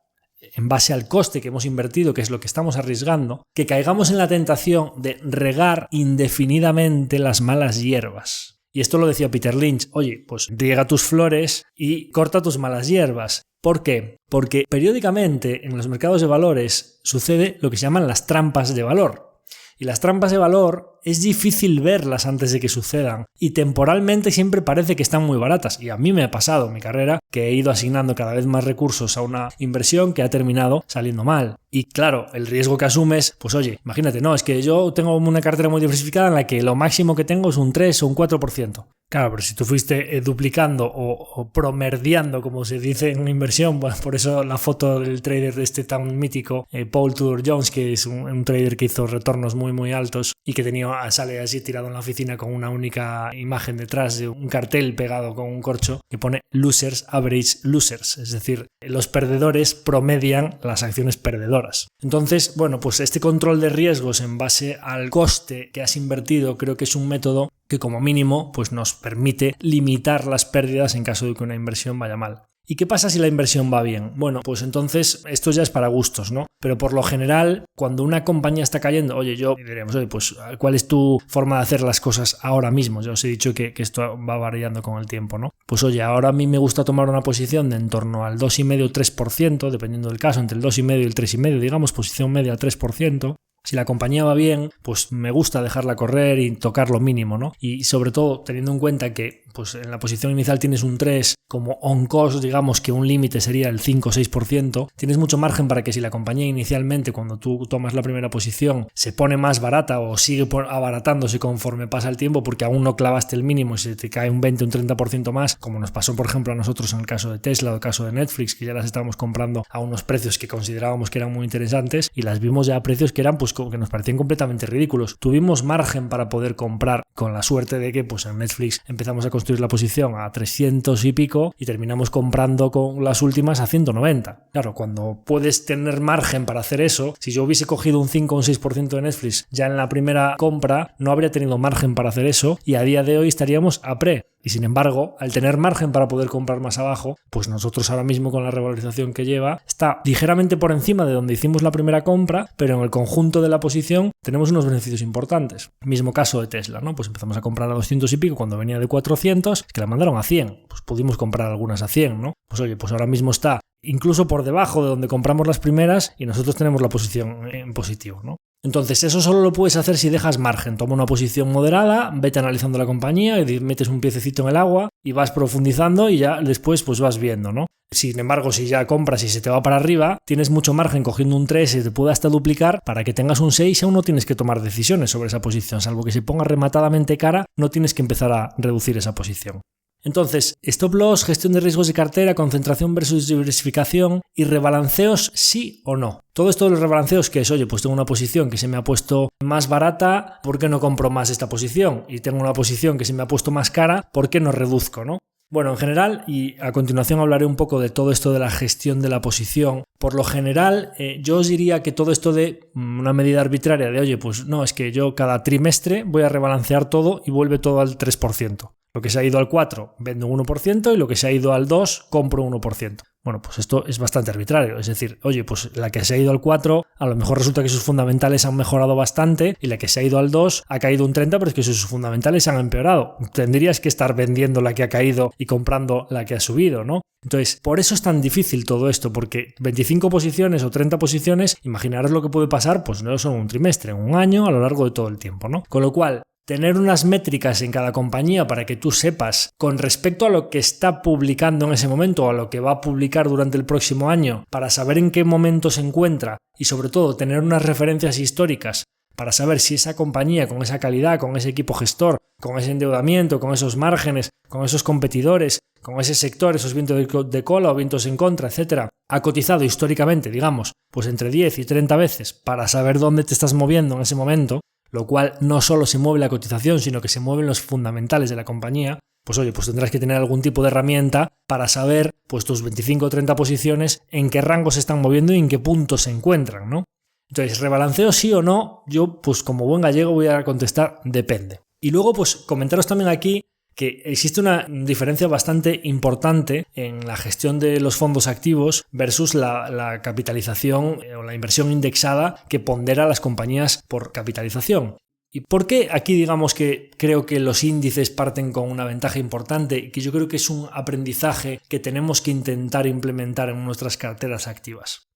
en base al coste que hemos invertido, que es lo que estamos arriesgando, que caigamos en la tentación de regar indefinidamente las malas hierbas. Y esto lo decía Peter Lynch, oye, pues riega tus flores y corta tus malas hierbas. ¿Por qué? Porque periódicamente en los mercados de valores sucede lo que se llaman las trampas de valor. Y las trampas de valor es difícil verlas antes de que sucedan y temporalmente siempre parece que están muy baratas. Y a mí me ha pasado en mi carrera que he ido asignando cada vez más recursos a una inversión que ha terminado saliendo mal. Y claro, el riesgo que asumes, pues oye, imagínate, es que yo tengo una cartera muy diversificada en la que lo máximo que tengo es un 3 o un 4%. Claro, pero si tú fuiste duplicando o promerdiando, como se dice en una inversión, bueno, por eso la foto del trader tan mítico, Paul Tudor Jones, que es un trader que hizo retornos muy muy altos y que sale así tirado en la oficina con una única imagen detrás de un cartel pegado con un corcho que pone Losers Average Losers, es decir, los perdedores promedian las acciones perdedoras. Entonces, bueno, pues este control de riesgos en base al coste que has invertido creo que es un método que como mínimo pues nos permite limitar las pérdidas en caso de que una inversión vaya mal. ¿Y qué pasa si la inversión va bien? Bueno, pues entonces esto ya es para gustos, ¿no? Pero por lo general, cuando una compañía está cayendo, diríamos, pues ¿cuál es tu forma de hacer las cosas ahora mismo? Ya os he dicho que esto va variando con el tiempo, ¿no? Pues ahora a mí me gusta tomar una posición de en torno al 2,5-3%, dependiendo del caso, entre el 2,5 y el 3,5, digamos, posición media al 3%. Si la compañía va bien, pues me gusta dejarla correr y tocar lo mínimo, ¿no? Y sobre todo teniendo en cuenta que pues en la posición inicial tienes un 3, como on cost, digamos que un límite sería el 5 o 6%, tienes mucho margen para que si la compañía inicialmente, cuando tú tomas la primera posición, se pone más barata o sigue abaratándose conforme pasa el tiempo porque aún no clavaste el mínimo y se te cae un 20 o un 30% más, como nos pasó por ejemplo a nosotros en el caso de Tesla o el caso de Netflix, que ya las estábamos comprando a unos precios que considerábamos que eran muy interesantes y las vimos ya a precios que eran pues que nos parecían completamente ridículos. Tuvimos margen para poder comprar, con la suerte de que pues en Netflix empezamos a construir la posición a 300 y pico y terminamos comprando con las últimas a 190. Claro, cuando puedes tener margen para hacer eso, si yo hubiese cogido un 5 o un 6% de Netflix ya en la primera compra, no habría tenido margen para hacer eso y a día de hoy estaríamos a pre. Y sin embargo, al tener margen para poder comprar más abajo, pues nosotros ahora mismo con la revalorización que lleva, está ligeramente por encima de donde hicimos la primera compra, pero en el conjunto de la posición tenemos unos beneficios importantes. Mismo caso de Tesla, ¿no? Pues empezamos a comprar a 200 y pico cuando venía de 400, que la mandaron a 100. Pues pudimos comprar algunas a 100, ¿no? Pues oye, pues ahora mismo está incluso por debajo de donde compramos las primeras y nosotros tenemos la posición en positivo, ¿no? Entonces eso solo lo puedes hacer si dejas margen. Toma una posición moderada, vete analizando la compañía y metes un piececito en el agua y vas profundizando y ya después pues vas viendo, ¿no? Sin embargo, si ya compras y se te va para arriba, tienes mucho margen cogiendo un 3 y te puede hasta duplicar. Para que tengas un 6 aún no tienes que tomar decisiones sobre esa posición. Salvo que se ponga rematadamente cara, no tienes que empezar a reducir esa posición. Entonces, stop loss, gestión de riesgos de cartera, concentración versus diversificación y rebalanceos sí o no. Todo esto de los rebalanceos que es, oye, pues tengo una posición que se me ha puesto más barata, ¿por qué no compro más esta posición? Y tengo una posición que se me ha puesto más cara, ¿por qué no reduzco, no? Bueno, en general, y a continuación hablaré un poco de todo esto de la gestión de la posición. Por lo general, yo os diría que todo esto de una medida arbitraria de, oye, pues no, es que yo cada trimestre voy a rebalancear todo y vuelve todo al 3%. Lo que se ha ido al 4 vendo un 1% y lo que se ha ido al 2 compro un 1%. Bueno, pues esto es bastante arbitrario. Es decir, oye, pues la que se ha ido al 4 a lo mejor resulta que sus fundamentales han mejorado bastante y la que se ha ido al 2 ha caído un 30, pero es que sus fundamentales han empeorado. Tendrías que estar vendiendo la que ha caído y comprando la que ha subido, ¿no? Entonces, por eso es tan difícil todo esto, porque 25 posiciones o 30 posiciones, imaginaros lo que puede pasar, pues no solo un trimestre, un año, a lo largo de todo el tiempo, ¿no? Con lo cual, tener unas métricas en cada compañía para que tú sepas con respecto a lo que está publicando en ese momento o a lo que va a publicar durante el próximo año, para saber en qué momento se encuentra y sobre todo tener unas referencias históricas para saber si esa compañía con esa calidad, con ese equipo gestor, con ese endeudamiento, con esos márgenes, con esos competidores, con ese sector, esos vientos de cola o vientos en contra, etcétera, ha cotizado históricamente, digamos, pues entre 10 y 30 veces para saber dónde te estás moviendo en ese momento, lo cual no solo se mueve la cotización, sino que se mueven los fundamentales de la compañía, pues oye, pues tendrás que tener algún tipo de herramienta para saber pues tus 25 o 30 posiciones en qué rango se están moviendo y en qué puntos se encuentran, ¿no? Entonces, rebalanceo sí o no, yo pues como buen gallego voy a contestar depende. Y luego pues comentaros también aquí que existe una diferencia bastante importante en la gestión de los fondos activos versus la capitalización o la inversión indexada que pondera las compañías por capitalización. ¿Y por qué aquí digamos que creo que los índices parten con una ventaja importante y que yo creo que es un aprendizaje que tenemos que intentar implementar en nuestras carteras activas?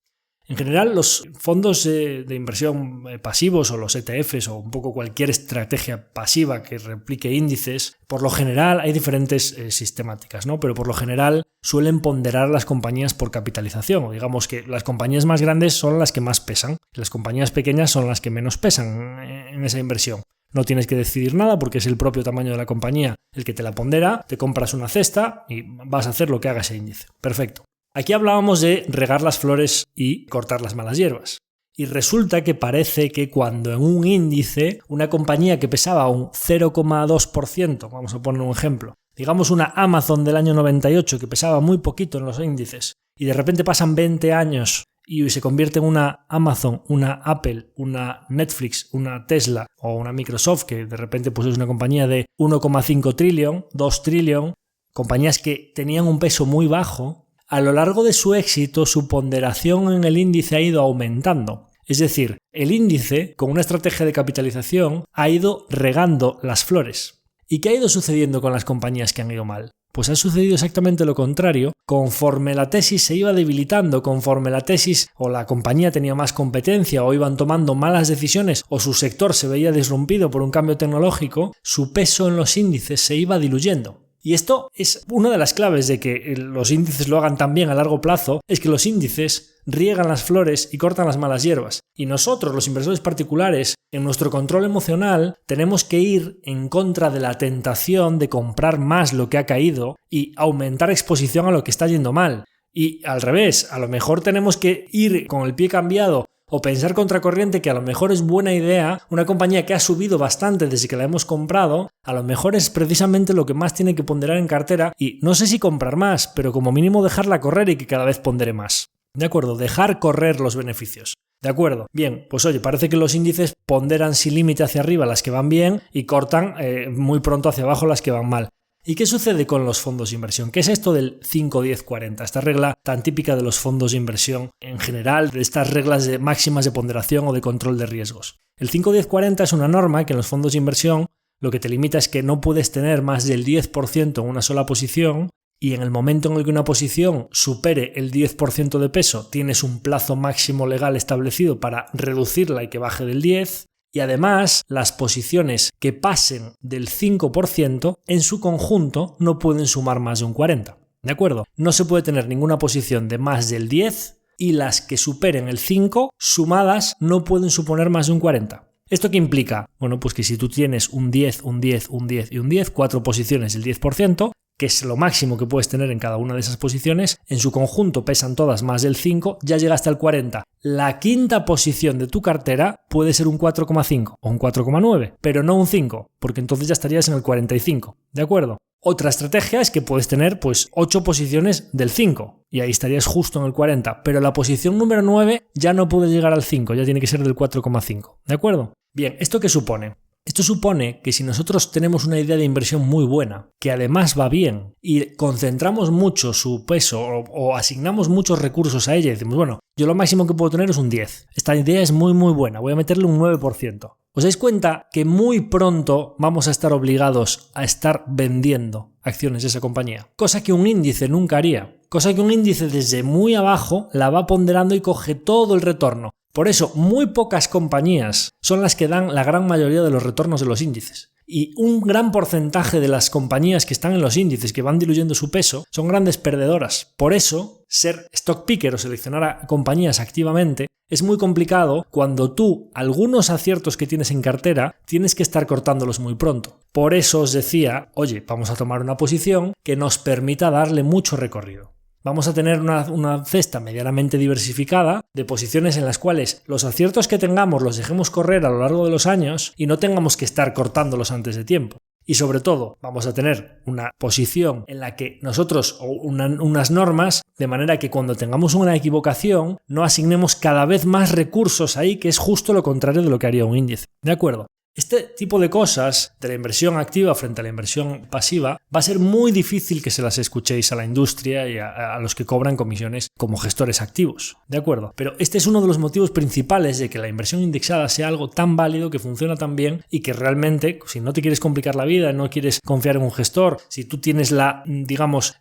En general, los fondos de inversión pasivos o los ETFs o un poco cualquier estrategia pasiva que replique índices, por lo general hay diferentes sistemáticas, ¿no? Pero por lo general suelen ponderar las compañías por capitalización. O digamos que las compañías más grandes son las que más pesan y las compañías pequeñas son las que menos pesan en esa inversión. No tienes que decidir nada porque es el propio tamaño de la compañía el que te la pondera, te compras una cesta y vas a hacer lo que haga ese índice. Perfecto. Aquí hablábamos de regar las flores y cortar las malas hierbas. Y resulta que parece que cuando en un índice, una compañía que pesaba un 0,2%, vamos a poner un ejemplo, digamos una Amazon del año 98 que pesaba muy poquito en los índices, y de repente pasan 20 años y se convierte en una Amazon, una Apple, una Netflix, una Tesla o una Microsoft, que de repente pues es una compañía de 1,5 trillón, 2 trillón, compañías que tenían un peso muy bajo. A lo largo de su éxito, su ponderación en el índice ha ido aumentando. Es decir, el índice, con una estrategia de capitalización, ha ido regando las flores. ¿Y qué ha ido sucediendo con las compañías que han ido mal? Pues ha sucedido exactamente lo contrario. Conforme la tesis se iba debilitando, conforme la tesis o la compañía tenía más competencia o iban tomando malas decisiones o su sector se veía disrumpido por un cambio tecnológico, su peso en los índices se iba diluyendo. Y esto es una de las claves de que los índices lo hagan tan bien a largo plazo, es que los índices riegan las flores y cortan las malas hierbas. Y nosotros, los inversores particulares, en nuestro control emocional, tenemos que ir en contra de la tentación de comprar más lo que ha caído y aumentar exposición a lo que está yendo mal. Y al revés, a lo mejor tenemos que ir con el pie cambiado o pensar contracorriente que a lo mejor es buena idea, una compañía que ha subido bastante desde que la hemos comprado, a lo mejor es precisamente lo que más tiene que ponderar en cartera y no sé si comprar más, pero como mínimo dejarla correr y que cada vez pondere más. ¿De acuerdo? Dejar correr los beneficios. ¿De acuerdo? Bien, pues oye, parece que los índices ponderan sin límite hacia arriba las que van bien y cortan muy pronto hacia abajo las que van mal. ¿Y qué sucede con los fondos de inversión? ¿Qué es esto del 5-10-40? Esta regla tan típica de los fondos de inversión en general, de estas reglas de máximas de ponderación o de control de riesgos. El 5-10-40 es una norma que en los fondos de inversión lo que te limita es que no puedes tener más del 10% en una sola posición y en el momento en el que una posición supere el 10% de peso, tienes un plazo máximo legal establecido para reducirla y que baje del 10%. Y además, las posiciones que pasen del 5% en su conjunto no pueden sumar más de un 40%. ¿De acuerdo? No se puede tener ninguna posición de más del 10 y las que superen el 5 sumadas no pueden suponer más de un 40%. ¿Esto qué implica? Bueno, pues que si tú tienes un 10, un 10, un 10 y un 10, 4 posiciones del 10%, que es lo máximo que puedes tener en cada una de esas posiciones, en su conjunto pesan todas más del 5, ya llegaste al 40. La quinta posición de tu cartera puede ser un 4,5 o un 4,9, pero no un 5, porque entonces ya estarías en el 45, ¿de acuerdo? Otra estrategia es que puedes tener 8 posiciones del 5 y ahí estarías justo en el 40, pero la posición número 9 ya no puede llegar al 5, ya tiene que ser del 4,5, ¿de acuerdo? Bien, ¿esto qué supone? Esto supone que si nosotros tenemos una idea de inversión muy buena, que además va bien, y concentramos mucho su peso o asignamos muchos recursos a ella y decimos, bueno, yo lo máximo que puedo tener es un 10. Esta idea es muy muy buena, voy a meterle un 9%. ¿Os dais cuenta que muy pronto vamos a estar obligados a estar vendiendo acciones de esa compañía? Cosa que un índice nunca haría. Cosa que un índice desde muy abajo la va ponderando y coge todo el retorno. Por eso, muy pocas compañías son las que dan la gran mayoría de los retornos de los índices. Y un gran porcentaje de las compañías que están en los índices, que van diluyendo su peso, son grandes perdedoras. Por eso, ser stock picker o seleccionar a compañías activamente es muy complicado cuando tú, algunos aciertos que tienes en cartera, tienes que estar cortándolos muy pronto. Por eso os decía, oye, vamos a tomar una posición que nos permita darle mucho recorrido. Vamos a tener una cesta medianamente diversificada de posiciones en las cuales los aciertos que tengamos los dejemos correr a lo largo de los años y no tengamos que estar cortándolos antes de tiempo. Y sobre todo, vamos a tener una posición en la que nosotros, o unas normas, de manera que cuando tengamos una equivocación, no asignemos cada vez más recursos ahí, que es justo lo contrario de lo que haría un índice. ¿De acuerdo? Este tipo de cosas, de la inversión activa frente a la inversión pasiva, va a ser muy difícil que se las escuchéis a la industria y a los que cobran comisiones como gestores activos, ¿de acuerdo? Pero este es uno de los motivos principales de que la inversión indexada sea algo tan válido, que funciona tan bien y que realmente, si no te quieres complicar la vida, no quieres confiar en un gestor, si tú tienes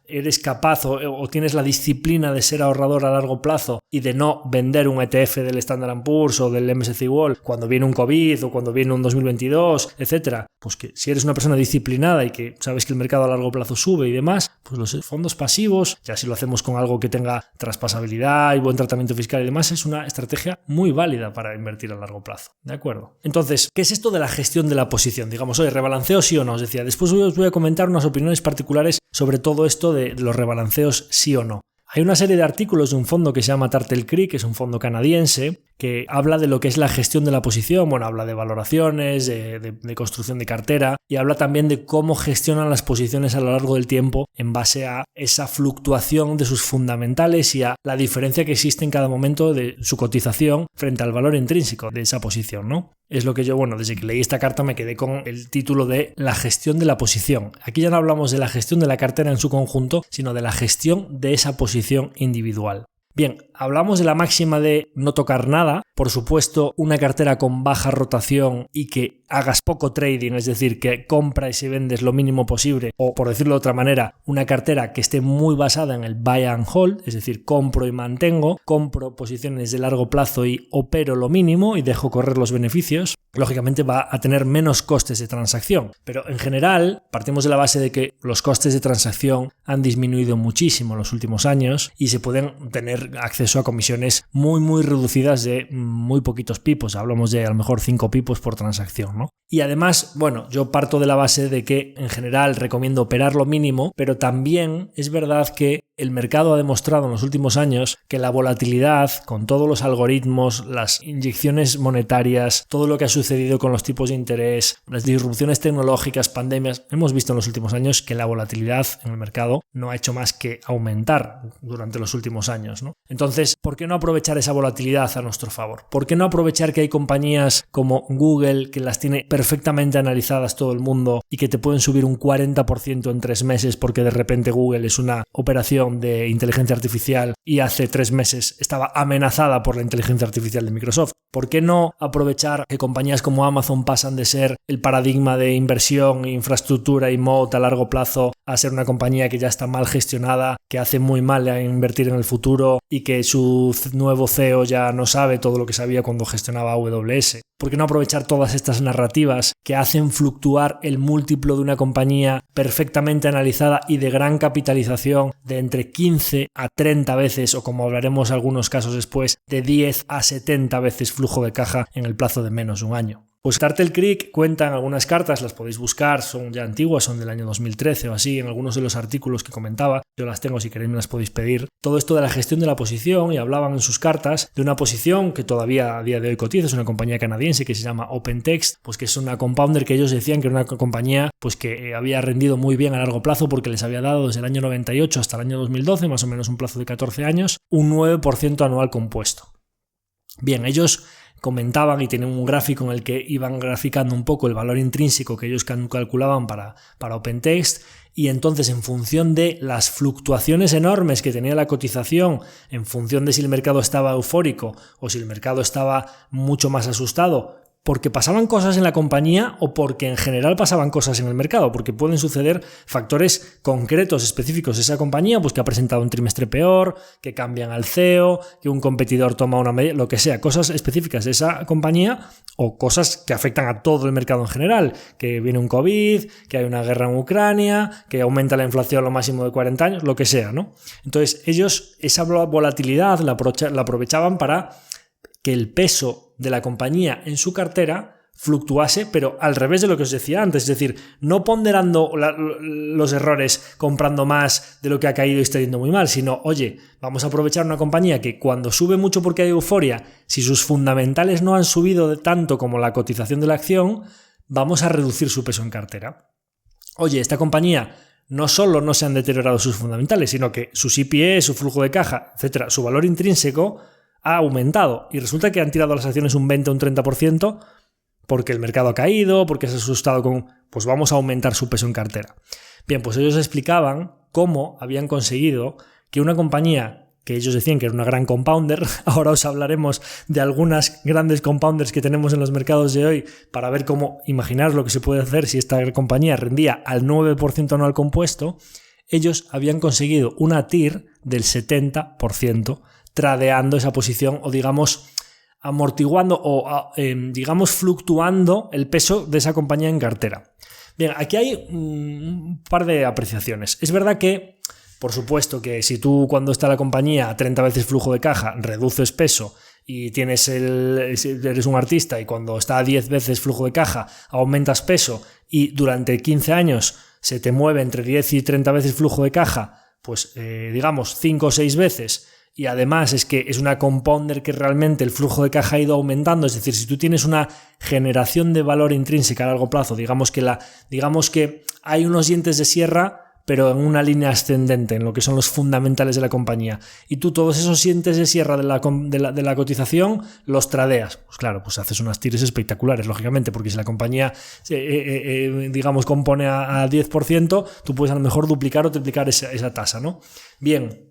eres capaz o tienes la disciplina de ser ahorrador a largo plazo y de no vender un ETF del Standard & Poor's o del MSCI World cuando viene un COVID o cuando viene un 2022, etcétera, pues que si eres una persona disciplinada y que sabes que el mercado a largo plazo sube y demás, pues los fondos pasivos, ya si lo hacemos con algo que tenga traspasabilidad y buen tratamiento fiscal y demás, es una estrategia muy válida para invertir a largo plazo, ¿de acuerdo? Entonces, ¿qué es esto de la gestión de la posición? Digamos, oye, ¿rebalanceo sí o no? Os decía, después os voy a comentar unas opiniones particulares sobre todo esto de los rebalanceos sí o no. Hay una serie de artículos de un fondo que se llama Turtle Creek, que es un fondo canadiense, que habla de lo que es la gestión de la posición, bueno, habla de valoraciones, de construcción de cartera y habla también de cómo gestionan las posiciones a lo largo del tiempo en base a esa fluctuación de sus fundamentales y a la diferencia que existe en cada momento de su cotización frente al valor intrínseco de esa posición, ¿no? Es lo que yo, desde que leí esta carta me quedé con el título de la gestión de la posición. Aquí ya no hablamos de la gestión de la cartera en su conjunto, sino de la gestión de esa posición individual. Bien, hablamos de la máxima de no tocar nada, por supuesto una cartera con baja rotación y que hagas poco trading, es decir, que compras y vendes lo mínimo posible, o por decirlo de otra manera, una cartera que esté muy basada en el buy and hold, es decir, compro y mantengo, compro posiciones de largo plazo y opero lo mínimo y dejo correr los beneficios, lógicamente va a tener menos costes de transacción, pero en general partimos de la base de que los costes de transacción han disminuido muchísimo en los últimos años y se pueden tener acceso a comisiones muy muy reducidas de muy poquitos pipos, hablamos de a lo mejor 5 pipos por transacción, ¿no? Y además, yo parto de la base de que en general recomiendo operar lo mínimo, pero también es verdad que el mercado ha demostrado en los últimos años que la volatilidad, con todos los algoritmos, las inyecciones monetarias, todo lo que ha sucedido con los tipos de interés, las disrupciones tecnológicas, pandemias, hemos visto en los últimos años que la volatilidad en el mercado no ha hecho más que aumentar durante los últimos años, ¿no? Entonces, ¿por qué no aprovechar esa volatilidad a nuestro favor? ¿Por qué no aprovechar que hay compañías como Google que las tiene perfectamente analizadas todo el mundo y que te pueden subir un 40% en 3 meses porque de repente Google es una operación de inteligencia artificial y hace 3 meses estaba amenazada por la inteligencia artificial de Microsoft? ¿Por qué no aprovechar que compañías como Amazon pasan de ser el paradigma de inversión, infraestructura y moat a largo plazo a ser una compañía que ya está mal gestionada, que hace muy mal a invertir en el futuro y que su nuevo CEO ya no sabe todo lo que sabía cuando gestionaba AWS? ¿Por qué no aprovechar todas estas narrativas que hacen fluctuar el múltiplo de una compañía perfectamente analizada y de gran capitalización de entre 15 a 30 veces o, como hablaremos algunos casos después, de 10 a 70 veces flujo de caja en el plazo de menos de un año? Pues Turtle Creek cuentan algunas cartas, las podéis buscar, son ya antiguas, son del año 2013 o así, en algunos de los artículos que comentaba, yo las tengo, si queréis me las podéis pedir. Todo esto de la gestión de la posición, y hablaban en sus cartas de una posición que todavía a día de hoy cotiza, es una compañía canadiense que se llama OpenText, pues que es una compounder que ellos decían que era una compañía pues que había rendido muy bien a largo plazo porque les había dado desde el año 98 hasta el año 2012, más o menos un plazo de 14 años, un 9% anual compuesto. Bien, ellos comentaban y tenían un gráfico en el que iban graficando un poco el valor intrínseco que ellos calculaban para OpenText, y entonces en función de las fluctuaciones enormes que tenía la cotización, en función de si el mercado estaba eufórico o si el mercado estaba mucho más asustado, porque pasaban cosas en la compañía o porque en general pasaban cosas en el mercado, porque pueden suceder factores concretos, específicos de esa compañía, pues que ha presentado un trimestre peor, que cambian al CEO, que un competidor toma una medida, lo que sea, cosas específicas de esa compañía o cosas que afectan a todo el mercado en general, que viene un COVID, que hay una guerra en Ucrania, que aumenta la inflación a lo máximo de 40 años, lo que sea, ¿no? Entonces ellos esa volatilidad la aprovechaban para que el peso de la compañía en su cartera fluctuase, pero al revés de lo que os decía antes, es decir, no ponderando los errores comprando más de lo que ha caído y está yendo muy mal, sino, oye, vamos a aprovechar una compañía que cuando sube mucho porque hay euforia, si sus fundamentales no han subido tanto como la cotización de la acción, vamos a reducir su peso en cartera. Oye, esta compañía no solo no se han deteriorado sus fundamentales, sino que su EPS, su flujo de caja, etcétera, su valor intrínseco ha aumentado, y resulta que han tirado las acciones un 20 o un 30% porque el mercado ha caído, porque se ha asustado con... pues vamos a aumentar su peso en cartera. Bien, pues ellos explicaban cómo habían conseguido que una compañía que ellos decían que era una gran compounder, ahora os hablaremos de algunas grandes compounders que tenemos en los mercados de hoy para ver cómo imaginar lo que se puede hacer si esta compañía rendía al 9% anual compuesto. Ellos habían conseguido una TIR del 70%, tradeando esa posición o digamos amortiguando o digamos fluctuando el peso de esa compañía en cartera. Bien, aquí hay un par de apreciaciones. Es verdad que, por supuesto, que si tú cuando está la compañía a 30 veces flujo de caja reduces peso y eres un artista y cuando está a 10 veces flujo de caja aumentas peso y durante 15 años se te mueve entre 10 y 30 veces flujo de caja, pues digamos 5 o 6 veces, y además es que es una compounder que realmente el flujo de caja ha ido aumentando, es decir, si tú tienes una generación de valor intrínseca a largo plazo, digamos que hay unos dientes de sierra, pero en una línea ascendente, en lo que son los fundamentales de la compañía, y tú todos esos dientes de sierra de la cotización los tradeas, pues claro, pues haces unas TIRs espectaculares, lógicamente, porque si la compañía digamos compone a 10%, tú puedes a lo mejor duplicar o triplicar esa tasa, ¿no? Bien.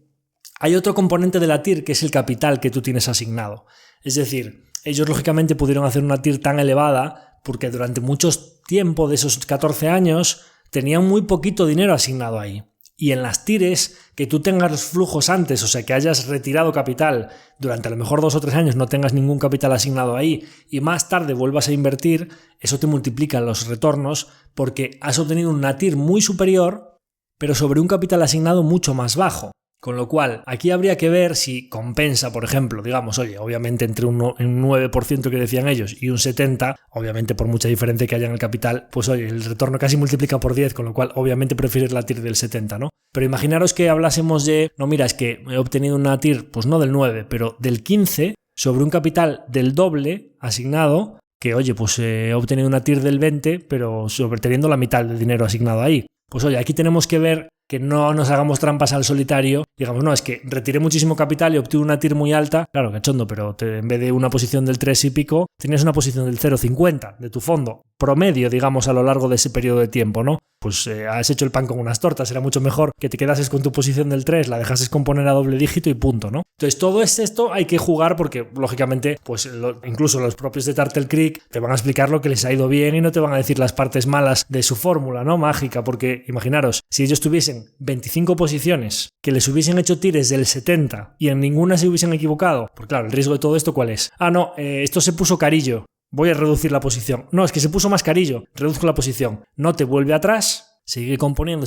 Hay otro componente de la TIR que es el capital que tú tienes asignado. Es decir, ellos lógicamente pudieron hacer una TIR tan elevada porque durante mucho tiempo de esos 14 años tenían muy poquito dinero asignado ahí. Y en las TIRs, que tú tengas los flujos antes, o sea, que hayas retirado capital durante a lo mejor 2 o 3 años, no tengas ningún capital asignado ahí y más tarde vuelvas a invertir, eso te multiplica los retornos porque has obtenido una TIR muy superior, pero sobre un capital asignado mucho más bajo. Con lo cual, aquí habría que ver si compensa, por ejemplo, digamos, oye, obviamente entre un 9% que decían ellos y un 70%, obviamente por mucha diferencia que haya en el capital, pues oye, el retorno casi multiplica por 10, con lo cual obviamente prefieres la TIR del 70, ¿no? Pero imaginaros que hablásemos de, no, mira, es que he obtenido una TIR, pues no del 9, pero del 15, sobre un capital del doble asignado, que oye, pues he obtenido una TIR del 20, pero teniendo la mitad del dinero asignado ahí. Pues oye, aquí tenemos que ver que no nos hagamos trampas al solitario. Digamos, no, es que retiré muchísimo capital y obtuve una TIR muy alta. Claro, cachondo, pero en vez de una posición del 3 y pico, tenías una posición del 0,50 de tu fondo promedio, digamos, a lo largo de ese periodo de tiempo, ¿no? Pues has hecho el pan con unas tortas. Era mucho mejor que te quedases con tu posición del 3, la dejases componer a doble dígito y punto, ¿no? Entonces, todo esto hay que jugar porque, lógicamente, pues incluso los propios de Turtle Creek te van a explicar lo que les ha ido bien y no te van a decir las partes malas de su fórmula, ¿no? Mágica, porque imaginaros, si ellos tuviesen 25 posiciones que les hubiesen hecho tires del 70 y en ninguna se hubiesen equivocado, pues claro, el riesgo de todo esto, ¿cuál es? Esto se puso carillo, voy a reducir la posición. No, es que se puso más carillo, reduzco la posición. No te vuelve atrás, sigue componiendo.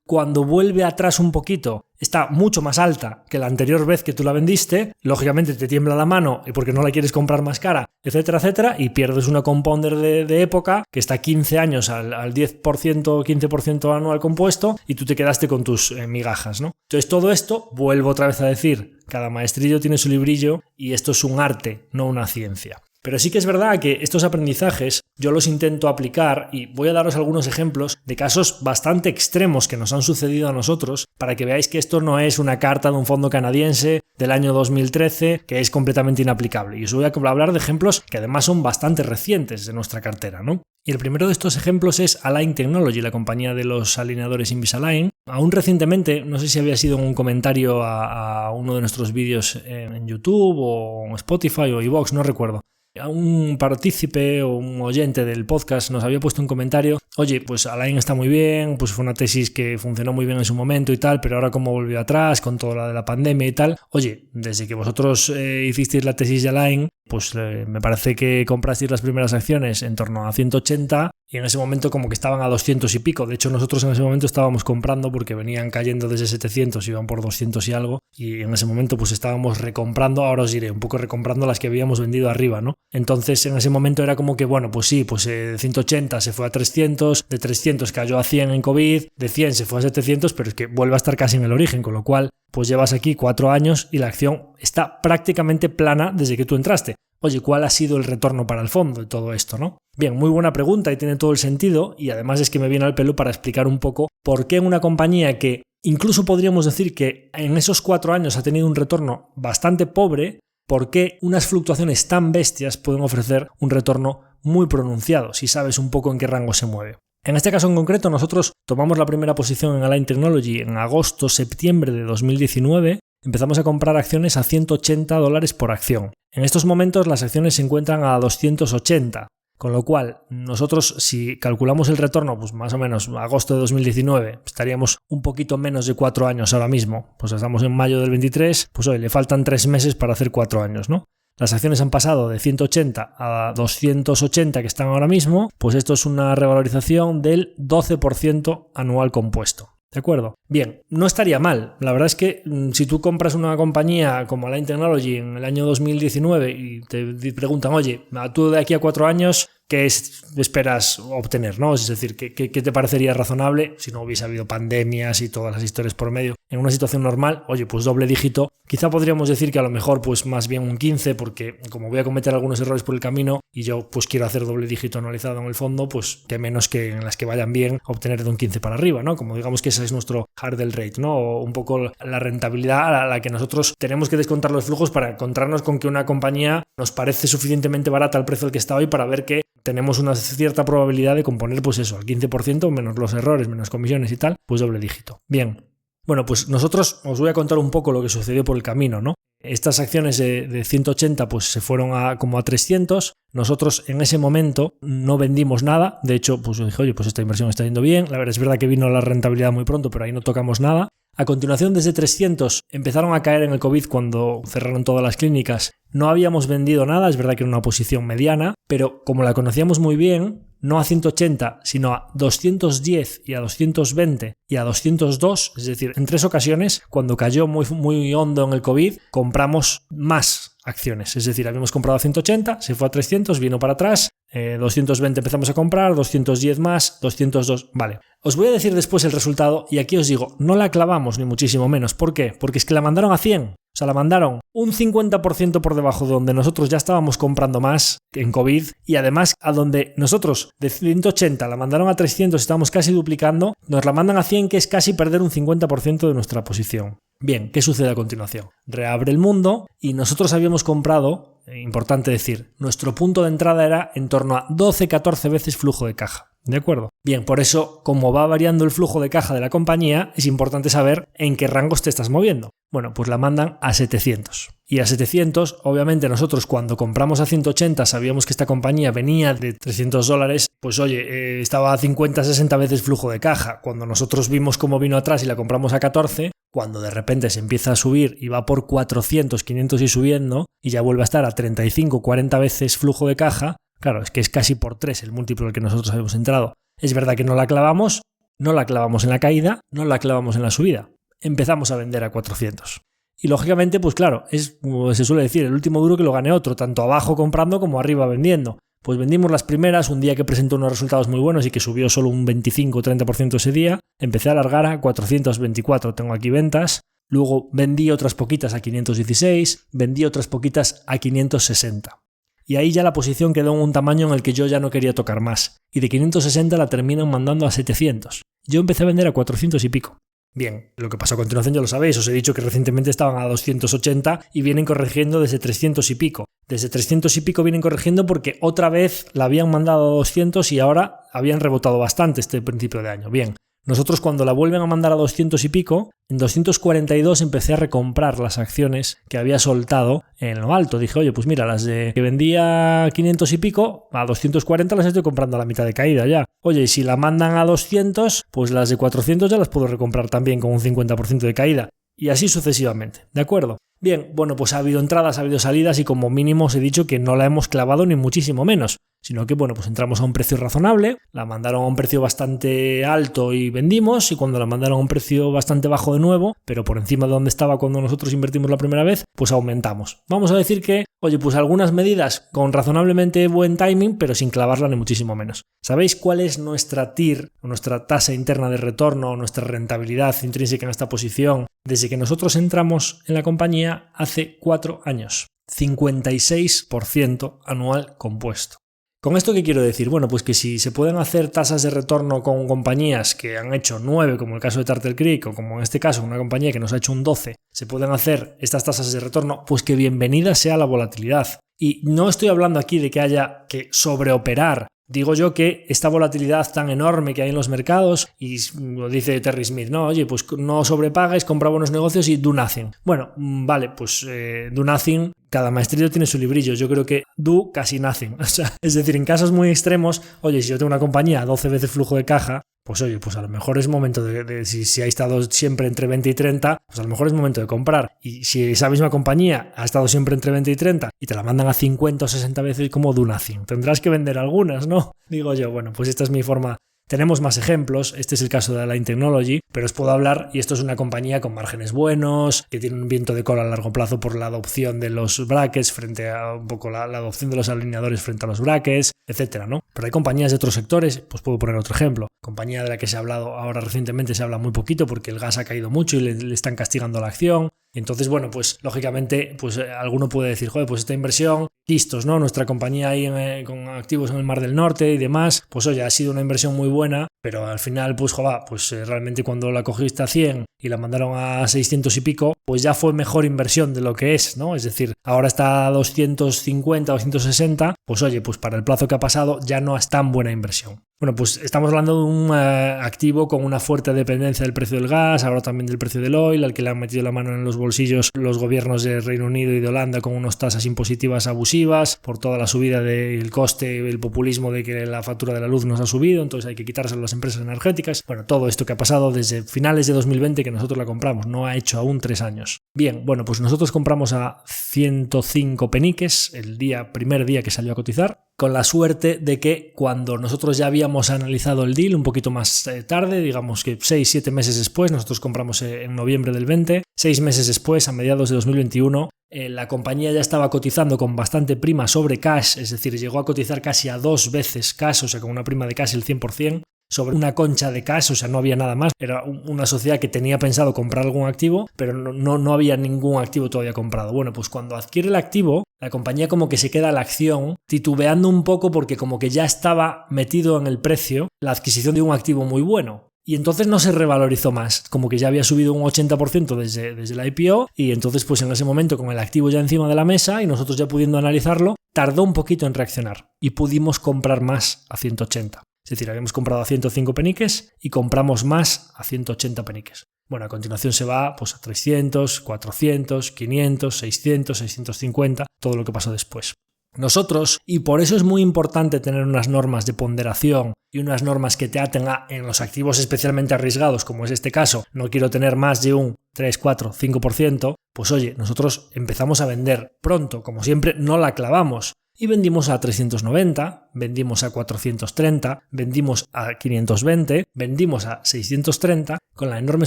Cuando vuelve atrás un poquito, está mucho más alta que la anterior vez que tú la vendiste, lógicamente te tiembla la mano y porque no la quieres comprar más cara, etcétera, etcétera, y pierdes una compounder de época que está 15 años al 10%, 15% anual compuesto y tú te quedaste con tus migajas, ¿no? Entonces todo esto, vuelvo otra vez a decir, cada maestrillo tiene su librillo y esto es un arte, no una ciencia. Pero sí que es verdad que estos aprendizajes yo los intento aplicar y voy a daros algunos ejemplos de casos bastante extremos que nos han sucedido a nosotros para que veáis que esto no es una carta de un fondo canadiense del año 2013 que es completamente inaplicable. Y os voy a hablar de ejemplos que además son bastante recientes de nuestra cartera, ¿no? Y el primero de estos ejemplos es Align Technology, la compañía de los alineadores Invisalign. Aún recientemente, no sé si había sido un comentario a uno de nuestros vídeos en YouTube o en Spotify o iVoox, no recuerdo. Un partícipe o un oyente del podcast nos había puesto un comentario: oye, pues Align está muy bien, pues fue una tesis que funcionó muy bien en su momento y tal, pero ahora como volvió atrás con todo lo de la pandemia y tal. Oye, desde que vosotros hicisteis la tesis de Align, pues me parece que comprasteis las primeras acciones en torno a 180 y en ese momento como que estaban a 200 y pico. De hecho, nosotros en ese momento estábamos comprando porque venían cayendo desde 700, iban por 200 y algo, y en ese momento pues estábamos recomprando, ahora os diré, un poco recomprando las que habíamos vendido arriba, ¿no? Entonces en ese momento era como que, bueno, pues sí, pues de 180 se fue a 300, de 300 cayó a 100 en COVID, de 100 se fue a 700, pero es que vuelve a estar casi en el origen, con lo cual pues llevas aquí 4 años y la acción está prácticamente plana desde que tú entraste. Oye, ¿cuál ha sido el retorno para el fondo de todo esto, no? Bien, muy buena pregunta y tiene todo el sentido, y además es que me viene al pelo para explicar un poco por qué en una compañía que incluso podríamos decir que en esos 4 años ha tenido un retorno bastante pobre, por qué unas fluctuaciones tan bestias pueden ofrecer un retorno muy pronunciado, si sabes un poco en qué rango se mueve. En este caso en concreto, nosotros tomamos la primera posición en Align Technology en agosto-septiembre de 2019. Empezamos a comprar acciones a $180 por acción. En estos momentos las acciones se encuentran a 280, con lo cual nosotros, si calculamos el retorno, pues más o menos agosto de 2019, estaríamos un poquito menos de 4 años ahora mismo. Pues estamos en mayo del 23, pues hoy le faltan 3 meses para hacer 4 años, ¿no? Las acciones han pasado de 180 a 280 que están ahora mismo, pues esto es una revalorización del 12% anual compuesto. ¿De acuerdo? Bien, no estaría mal. La verdad es que si tú compras una compañía como Align Technology en el año 2019 y te preguntan, oye, tú de aquí a 4 años, ¿qué esperas obtener, ¿no? Es decir, ¿qué te parecería razonable si no hubiese habido pandemias y todas las historias por medio? En una situación normal, oye, pues doble dígito. Quizá podríamos decir que a lo mejor pues más bien un 15, porque como voy a cometer algunos errores por el camino y yo pues quiero hacer doble dígito anualizado en el fondo, pues que menos que en las que vayan bien obtener de un 15 para arriba, ¿no? Como digamos que ese es nuestro hurdle rate, ¿no? O un poco la rentabilidad a la que nosotros tenemos que descontar los flujos para encontrarnos con que una compañía nos parece suficientemente barata al precio al que está hoy para ver que tenemos una cierta probabilidad de componer, pues eso, al 15%, menos los errores, menos comisiones y tal, pues doble dígito. Bien, bueno, pues nosotros os voy a contar un poco lo que sucedió por el camino, ¿no? Estas acciones de 180 pues se fueron como a 300. Nosotros en ese momento no vendimos nada. De hecho, pues dije, oye, pues esta inversión está yendo bien. La verdad es verdad que vino la rentabilidad muy pronto, pero ahí no tocamos nada. A continuación, desde 300 empezaron a caer en el COVID cuando cerraron todas las clínicas. No habíamos vendido nada, es verdad que era una posición mediana, pero como la conocíamos muy bien, no a 180, sino a 210 y a 220 y a 202, es decir, en 3 ocasiones, cuando cayó muy hondo en el COVID, compramos más acciones. Es decir, habíamos comprado a 180, se fue a 300, vino para atrás, 220 empezamos a comprar, 210 más, 202, vale. Os voy a decir después el resultado y aquí os digo, no la clavamos ni muchísimo menos. ¿Por qué? Porque es que la mandaron a 100. O sea, la mandaron un 50% por debajo de donde nosotros ya estábamos comprando más en COVID y además a donde nosotros de 180 la mandaron a 300 y estábamos casi duplicando, nos la mandan a 100, que es casi perder un 50% de nuestra posición. Bien, ¿qué sucede a continuación? Reabre el mundo y nosotros habíamos comprado, importante decir, nuestro punto de entrada era en torno a 12-14 veces flujo de caja. ¿De acuerdo? Bien, por eso, como va variando el flujo de caja de la compañía, es importante saber en qué rangos te estás moviendo. Bueno, pues la mandan a 700. Y a 700, obviamente nosotros cuando compramos a 180 sabíamos que esta compañía venía de $300, pues oye, estaba a 50-60 veces flujo de caja. Cuando nosotros vimos cómo vino atrás y la compramos a 14, cuando de repente se empieza a subir y va por 400, 500 y subiendo, y ya vuelve a estar a 35-40 veces flujo de caja, claro, es que es casi por 3 el múltiplo al que nosotros habíamos entrado. Es verdad que no la clavamos en la caída, no la clavamos en la subida. Empezamos a vender a 400. Y lógicamente, pues claro, es como se suele decir, el último duro que lo gane otro, tanto abajo comprando como arriba vendiendo. Pues vendimos las primeras un día que presentó unos resultados muy buenos y que subió solo un 25-30% ese día. Empecé a largar a 424, tengo aquí ventas. Luego vendí otras poquitas a 516, vendí otras poquitas a 560. Y ahí ya la posición quedó en un tamaño en el que yo ya no quería tocar más. Y de 560 la terminan mandando a 700. Yo empecé a vender a 400 y pico. Bien, lo que pasó a continuación ya lo sabéis, os he dicho que recientemente estaban a 280 y vienen corrigiendo desde 300 y pico. Desde 300 y pico vienen corrigiendo porque otra vez la habían mandado a 200 y ahora habían rebotado bastante este principio de año. Bien, nosotros cuando la vuelven a mandar a 200 y pico, en 242 empecé a recomprar las acciones que había soltado en lo alto. Dije, oye, pues mira, las de que vendía a 500 y pico, a 240 las estoy comprando a la mitad de caída ya. Oye, y si la mandan a 200, pues las de 400 ya las puedo recomprar también con un 50% de caída. Y así sucesivamente, ¿de acuerdo? Bien, bueno, pues ha habido entradas, ha habido salidas y como mínimo os he dicho que no la hemos clavado ni muchísimo menos, sino que, bueno, pues entramos a un precio razonable, la mandaron a un precio bastante alto y vendimos, y cuando la mandaron a un precio bastante bajo de nuevo, pero por encima de donde estaba cuando nosotros invertimos la primera vez, pues aumentamos. Vamos a decir que, oye, pues algunas medidas con razonablemente buen timing, pero sin clavarla ni muchísimo menos. ¿Sabéis cuál es nuestra TIR, o nuestra tasa interna de retorno, o nuestra rentabilidad intrínseca en esta posición, desde que nosotros entramos en la compañía hace 4 años? 56% anual compuesto. ¿Con esto qué quiero decir? Bueno, pues que si se pueden hacer tasas de retorno con compañías que han hecho 9, como el caso de Turtle Creek, o como en este caso una compañía que nos ha hecho un 12, se pueden hacer estas tasas de retorno, pues que bienvenida sea la volatilidad. Y no estoy hablando aquí de que haya que sobreoperar. Digo yo que esta volatilidad tan enorme que hay en los mercados, y lo dice Terry Smith, no, oye, pues no sobrepagues, compra buenos negocios y do nothing. Bueno, vale, pues do nothing, cada maestrillo tiene su librillo. Yo creo que do casi nothing. O sea, es decir, en casos muy extremos, oye, si yo tengo una compañía a 12 veces flujo de caja, pues oye, pues a lo mejor es momento de si ha estado siempre entre 20 y 30, pues a lo mejor es momento de comprar. Y si esa misma compañía ha estado siempre entre 20 y 30 y te la mandan a 50 o 60 veces, como do nothing. Tendrás que vender algunas, ¿no? Digo yo, bueno, pues esta es mi forma. Tenemos más ejemplos, este es el caso de Align Technology, pero os puedo hablar, y esto es una compañía con márgenes buenos, que tiene un viento de cola a largo plazo por la adopción de los brackets frente a un poco la adopción de los alineadores frente a los brackets, etcétera, ¿no? Pero hay compañías de otros sectores, pues puedo poner otro ejemplo. Compañía de la que se ha hablado ahora recientemente, se habla muy poquito porque el gas ha caído mucho y le están castigando la acción. Y entonces, bueno, pues lógicamente, pues alguno puede decir, joder, pues esta inversión, listos, ¿no? Nuestra compañía ahí con activos en el Mar del Norte y demás, pues oye, ha sido una inversión muy buena, pero al final, pues joder, pues realmente cuando la cogiste a 100 y la mandaron a 600 y pico, pues ya fue mejor inversión de lo que es, ¿no? Es decir, ahora está a 250 o 260, pues oye, pues para el plazo que ha pasado ya no es tan buena inversión. Bueno, pues estamos hablando de un activo con una fuerte dependencia del precio del gas, ahora también del precio del oil, al que le han metido la mano en los bolsillos los gobiernos de Reino Unido y de Holanda con unas tasas impositivas abusivas por toda la subida del coste, el populismo de que la factura de la luz nos ha subido, entonces hay que quitárselo a las empresas energéticas. Bueno, todo esto que ha pasado desde finales de 2020 que nosotros la compramos, no ha hecho aún 3 años. Bien, bueno, pues nosotros compramos a 105 peniques el primer día que salió a cotizar, con la suerte de que cuando nosotros ya habíamos analizado el deal un poquito más tarde, digamos que 6-7 meses después, nosotros compramos en noviembre del 20, 6 meses después, a mediados de 2021, la compañía ya estaba cotizando con bastante prima sobre cash, es decir, llegó a cotizar casi a 2 veces cash, o sea, con una prima de casi el 100%, sobre una concha de cash, o sea, no había nada más. Era una sociedad que tenía pensado comprar algún activo, pero no había ningún activo todavía comprado. Bueno, pues cuando adquiere el activo, la compañía como que se queda a la acción titubeando un poco porque como que ya estaba metido en el precio la adquisición de un activo muy bueno. Y entonces no se revalorizó más, como que ya había subido un 80% desde la IPO, y entonces pues en ese momento con el activo ya encima de la mesa y nosotros ya pudiendo analizarlo, tardó un poquito en reaccionar y pudimos comprar más a 180. Es decir, habíamos comprado a 105 peniques y compramos más a 180 peniques. Bueno, a continuación se va pues a 300, 400, 500, 600, 650, todo lo que pasó después. Nosotros, y por eso es muy importante tener unas normas de ponderación y unas normas que te aten en los activos especialmente arriesgados, como es este caso, no quiero tener más de un 3, 4, 5%, pues oye, nosotros empezamos a vender pronto, como siempre, no la clavamos. Y vendimos a 390, vendimos a 430, vendimos a 520, vendimos a 630, con la enorme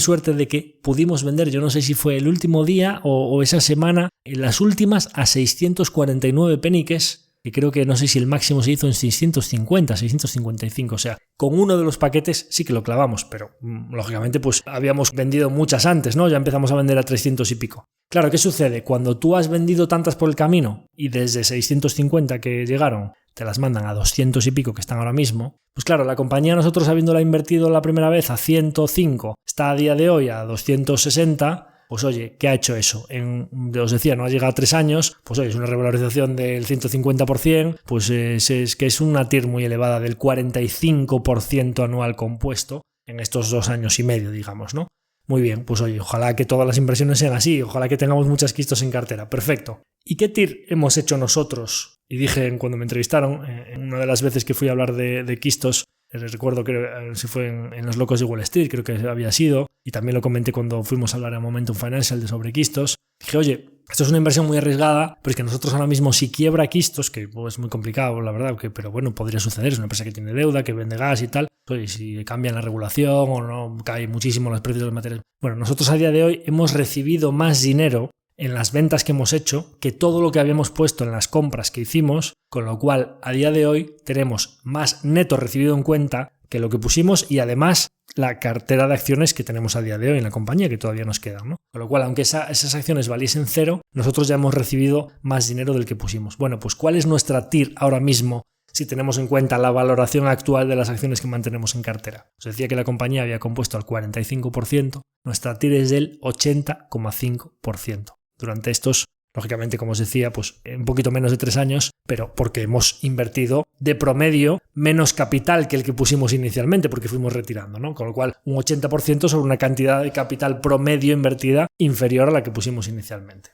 suerte de que pudimos vender, yo no sé si fue el último día o esa semana, en las últimas a 649 peniques, que creo que no sé si el máximo se hizo en 650, 655, o sea, con uno de los paquetes sí que lo clavamos, pero lógicamente pues habíamos vendido muchas antes, ¿no? Ya empezamos a vender a 300 y pico. Claro, ¿qué sucede? Cuando tú has vendido tantas por el camino y desde 650 que llegaron te las mandan a 200 y pico que están ahora mismo, pues claro, la compañía, nosotros habiéndola invertido la primera vez a 105, está a día de hoy a 260, pues oye, ¿qué ha hecho eso? Os decía, no ha llegado a 3 años, pues oye, es una revalorización del 150%, pues es que es una TIR muy elevada del 45% anual compuesto en estos 2 años y medio, digamos, ¿no? Muy bien, pues oye, ojalá que todas las inversiones sean así, ojalá que tengamos muchas quistos en cartera, perfecto. ¿Y qué TIR hemos hecho nosotros? Y dije cuando me entrevistaron, en una de las veces que fui a hablar de quistos, recuerdo que se fue en Los Locos de Wall Street, creo que había sido, y también lo comenté cuando fuimos a hablar en Momentum Financial de sobre quistos. Dije, oye, esto es una inversión muy arriesgada, pero es que nosotros ahora mismo si quiebra quistos, que pues, es muy complicado la verdad, pero bueno, podría suceder, es una empresa que tiene deuda, que vende gas y tal, oye, si cambian la regulación o no, cae muchísimo los precios de los materiales. Bueno, nosotros a día de hoy hemos recibido más dinero en las ventas que hemos hecho que todo lo que habíamos puesto en las compras que hicimos, con lo cual a día de hoy tenemos más neto recibido en cuenta que lo que pusimos y además la cartera de acciones que tenemos a día de hoy en la compañía que todavía nos quedan, ¿no? Con lo cual, aunque esas acciones valiesen cero, nosotros ya hemos recibido más dinero del que pusimos. Bueno, pues ¿cuál es nuestra TIR ahora mismo si tenemos en cuenta la valoración actual de las acciones que mantenemos en cartera? Os decía que la compañía había compuesto al 45%, nuestra TIR es del 80,5%. Durante estos, lógicamente, como os decía, pues un poquito menos de 3 años, pero porque hemos invertido de promedio menos capital que el que pusimos inicialmente, porque fuimos retirando, ¿no? Con lo cual, un 80% sobre una cantidad de capital promedio invertida inferior a la que pusimos inicialmente.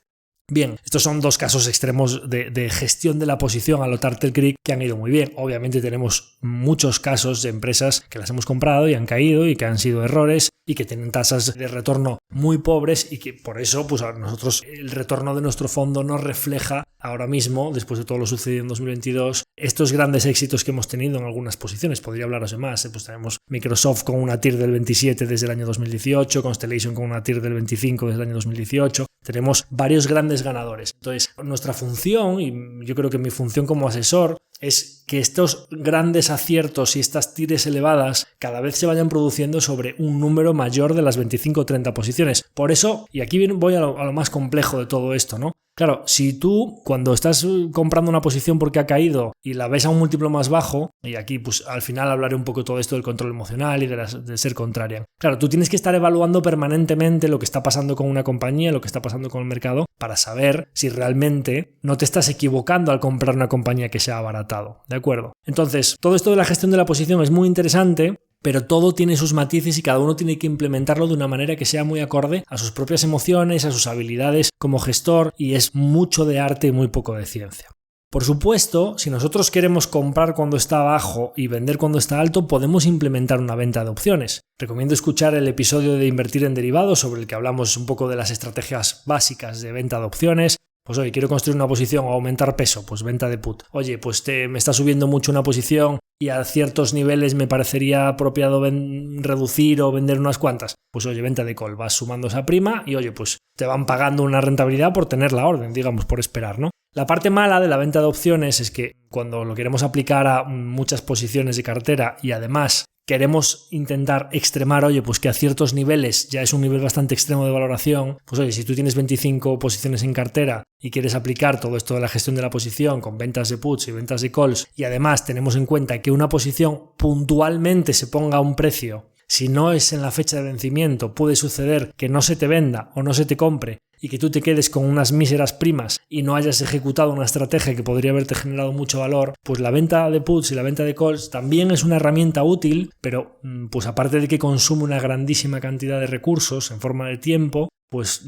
Bien, estos son 2 casos extremos de gestión de la posición a lo Turtle Creek que han ido muy bien. Obviamente tenemos muchos casos de empresas que las hemos comprado y han caído y que han sido errores y que tienen tasas de retorno muy pobres y que por eso pues a nosotros el retorno de nuestro fondo no refleja ahora mismo, después de todo lo sucedido en 2022, estos grandes éxitos que hemos tenido en algunas posiciones. Podría hablaros de más, pues tenemos Microsoft con una TIR del 27 desde el año 2018, Constellation con una TIR del 25 desde el año 2018, tenemos varios grandes ganadores. Entonces, nuestra función, y yo creo que mi función como asesor, es que estos grandes aciertos y estas tires elevadas cada vez se vayan produciendo sobre un número mayor de las 25 o 30 posiciones. Por eso, y aquí voy a lo más complejo de todo esto, ¿no? Claro, si tú cuando estás comprando una posición porque ha caído y la ves a un múltiplo más bajo, y aquí pues al final hablaré un poco todo esto del control emocional y de ser contrarian. Claro, tú tienes que estar evaluando permanentemente lo que está pasando con una compañía, lo que está pasando con el mercado, para saber si realmente no te estás equivocando al comprar una compañía que se ha abaratado, ¿de acuerdo? Entonces, todo esto de la gestión de la posición es muy interesante, pero todo tiene sus matices y cada uno tiene que implementarlo de una manera que sea muy acorde a sus propias emociones, a sus habilidades como gestor, y es mucho de arte y muy poco de ciencia. Por supuesto, si nosotros queremos comprar cuando está bajo y vender cuando está alto, podemos implementar una venta de opciones. Recomiendo escuchar el episodio de Invertir en Derivados, sobre el que hablamos un poco de las estrategias básicas de venta de opciones. Pues oye, quiero construir una posición o aumentar peso, pues venta de put. Oye, pues me está subiendo mucho una posición y a ciertos niveles me parecería apropiado reducir o vender unas cuantas. Pues oye, venta de call, vas sumando esa prima y oye, pues te van pagando una rentabilidad por tener la orden, digamos, por esperar, ¿no? La parte mala de la venta de opciones es que cuando lo queremos aplicar a muchas posiciones de cartera y además queremos intentar extremar, oye, pues que a ciertos niveles ya es un nivel bastante extremo de valoración, pues oye, si tú tienes 25 posiciones en cartera y quieres aplicar todo esto de la gestión de la posición con ventas de puts y ventas de calls, y además tenemos en cuenta que una posición puntualmente se ponga a un precio, si no es en la fecha de vencimiento, puede suceder que no se te venda o no se te compre y que tú te quedes con unas míseras primas y no hayas ejecutado una estrategia que podría haberte generado mucho valor, pues la venta de puts y la venta de calls también es una herramienta útil, pero pues aparte de que consume una grandísima cantidad de recursos en forma de tiempo, pues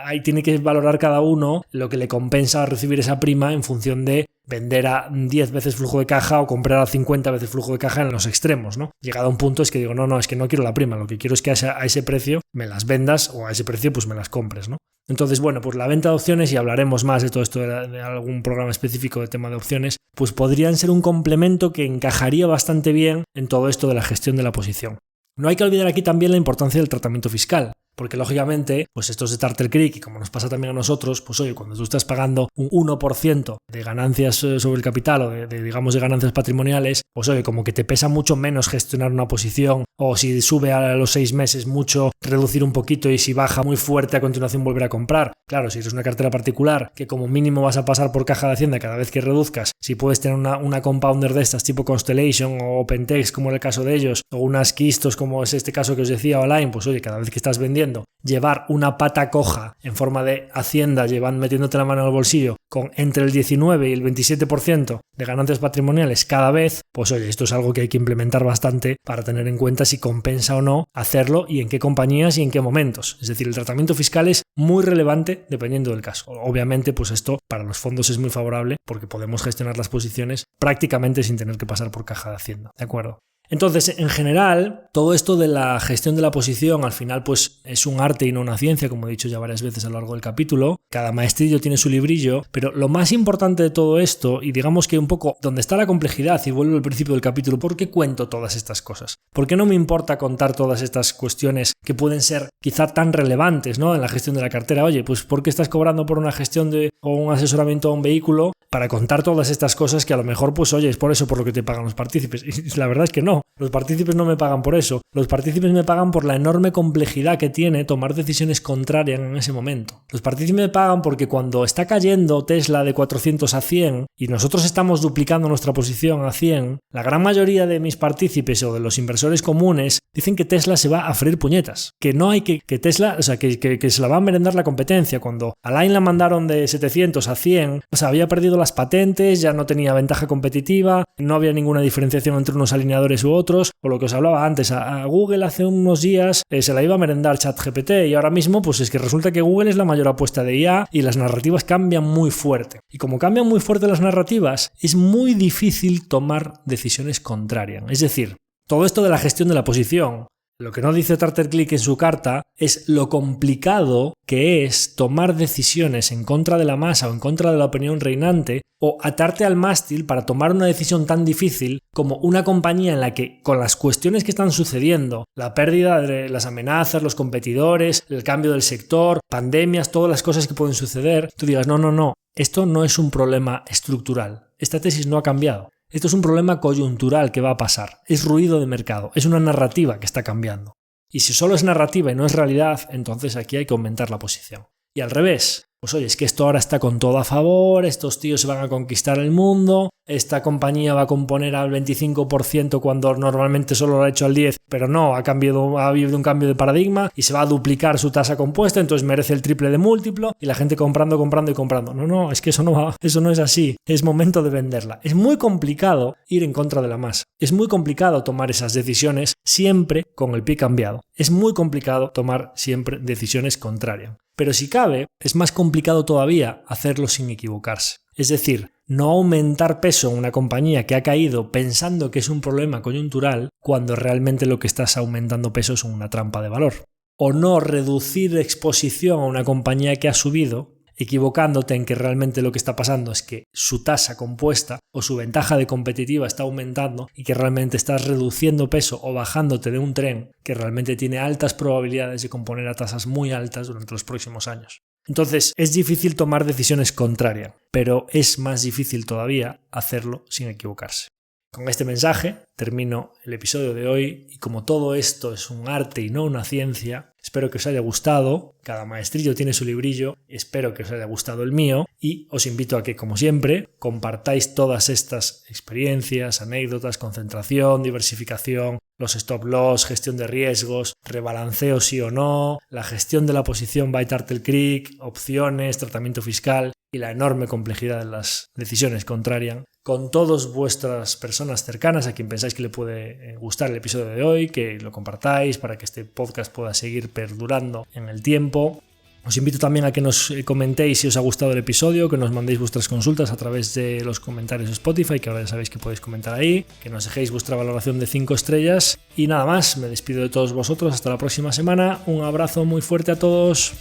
ahí tiene que valorar cada uno lo que le compensa recibir esa prima en función de vender a 10 veces flujo de caja o comprar a 50 veces flujo de caja en los extremos, ¿no? Llegado a un punto es que digo, no, es que no quiero la prima, lo que quiero es que a ese precio me las vendas o a ese precio pues me las compres, ¿no? Entonces, bueno, pues la venta de opciones, y hablaremos más de todo esto de algún programa específico de tema de opciones, pues podrían ser un complemento que encajaría bastante bien en todo esto de la gestión de la posición. No hay que olvidar aquí también la importancia del tratamiento fiscal, porque lógicamente, pues estos de Turtle Creek, y como nos pasa también a nosotros, pues oye, cuando tú estás pagando un 1% de ganancias sobre el capital o de ganancias patrimoniales, pues oye, como que te pesa mucho menos gestionar una posición, o si sube a los 6 meses mucho, reducir un poquito, y si baja muy fuerte a continuación volver a comprar. Claro, si eres una cartera particular que como mínimo vas a pasar por caja de hacienda cada vez que reduzcas, si puedes tener una compounder de estas tipo Constellation o OpenText como es el caso de ellos, o unas Quistos como es este caso que os decía, o Align, pues oye, cada vez que estás vendiendo, llevar una pata coja en forma de hacienda, metiéndote la mano en el bolsillo con entre el 19 y el 27% de ganancias patrimoniales cada vez, pues oye, esto es algo que hay que implementar bastante para tener en cuenta si compensa o no hacerlo y en qué compañías y en qué momentos. Es decir, el tratamiento fiscal es muy relevante dependiendo del caso. Obviamente, pues esto para los fondos es muy favorable porque podemos gestionar las posiciones prácticamente sin tener que pasar por caja de hacienda, ¿de acuerdo? Entonces, en general, todo esto de la gestión de la posición al final pues es un arte y no una ciencia, como he dicho ya varias veces a lo largo del capítulo. Cada maestrillo tiene su librillo, pero lo más importante de todo esto, y digamos que un poco donde está la complejidad, y vuelvo al principio del capítulo, ¿por qué cuento todas estas cosas? ¿Por qué no me importa contar todas estas cuestiones que pueden ser quizá tan relevantes, ¿no?, en la gestión de la cartera? Oye, pues ¿por qué estás cobrando por una gestión o un asesoramiento a un vehículo para contar todas estas cosas que a lo mejor, pues oye, es por eso por lo que te pagan los partícipes? Y la verdad es que no. Los partícipes no me pagan por eso. Los partícipes me pagan por la enorme complejidad que tiene tomar decisiones contrarias en ese momento. Los partícipes me pagan porque cuando está cayendo Tesla de 400 a 100 y nosotros estamos duplicando nuestra posición a 100, la gran mayoría de mis partícipes o de los inversores comunes dicen que Tesla se va a freír puñetas. Que no hay que Tesla, o sea, que se la va a merendar la competencia. Cuando a Line la mandaron de 700 a 100, o sea, había perdido las patentes, ya no tenía ventaja competitiva, no había ninguna diferenciación entre unos alineadores u otros, o lo que os hablaba antes, a Google hace unos días se la iba a merendar ChatGPT, y ahora mismo pues es que resulta que Google es la mayor apuesta de IA y las narrativas cambian muy fuerte. Y como cambian muy fuerte las narrativas, es muy difícil tomar decisiones contrarias. Es decir, todo esto de la gestión de la posición, lo que no dice Turtle Creek en su carta es lo complicado que es tomar decisiones en contra de la masa o en contra de la opinión reinante, o atarte al mástil para tomar una decisión tan difícil como una compañía en la que, con las cuestiones que están sucediendo, la pérdida de las amenazas, los competidores, el cambio del sector, pandemias, todas las cosas que pueden suceder, tú digas, no, esto no es un problema estructural, esta tesis no ha cambiado. Esto es un problema coyuntural que va a pasar, es ruido de mercado, es una narrativa que está cambiando. Y si solo es narrativa y no es realidad, entonces aquí hay que aumentar la posición. Y al revés, pues oye, es que esto ahora está con todo a favor, estos tíos se van a conquistar el mundo, esta compañía va a componer al 25% cuando normalmente solo lo ha hecho al 10%, pero no, ha habido un cambio de paradigma y se va a duplicar su tasa compuesta, entonces merece el triple de múltiplo y la gente comprando y comprando. No, es que eso no es así, es momento de venderla. Es muy complicado ir en contra de la masa, es muy complicado tomar esas decisiones siempre con el pie cambiado, es muy complicado tomar siempre decisiones contrarias. Pero si cabe, es más complicado todavía hacerlo sin equivocarse. Es decir, no aumentar peso en una compañía que ha caído pensando que es un problema coyuntural cuando realmente lo que estás aumentando peso es una trampa de valor. O no reducir exposición a una compañía que ha subido equivocándote en que realmente lo que está pasando es que su tasa compuesta o su ventaja de competitiva está aumentando y que realmente estás reduciendo peso o bajándote de un tren que realmente tiene altas probabilidades de componer a tasas muy altas durante los próximos años. Entonces, es difícil tomar decisiones contrarias, pero es más difícil todavía hacerlo sin equivocarse. Con este mensaje termino el episodio de hoy y como todo esto es un arte y no una ciencia, espero que os haya gustado. Cada maestrillo tiene su librillo, espero que os haya gustado el mío y os invito a que, como siempre, compartáis todas estas experiencias, anécdotas, concentración, diversificación, los stop loss, gestión de riesgos, rebalanceo sí o no, la gestión de la posición buy turtle creek, opciones, tratamiento fiscal y la enorme complejidad de las decisiones contrarian con todas vuestras personas cercanas a quien pensáis que le puede gustar el episodio de hoy, que lo compartáis para que este podcast pueda seguir perdurando en el tiempo. Os invito también a que nos comentéis si os ha gustado el episodio, que nos mandéis vuestras consultas a través de los comentarios de Spotify, que ahora ya sabéis que podéis comentar ahí, que nos dejéis vuestra valoración de 5 estrellas. Y nada más, me despido de todos vosotros, hasta la próxima semana. Un abrazo muy fuerte a todos.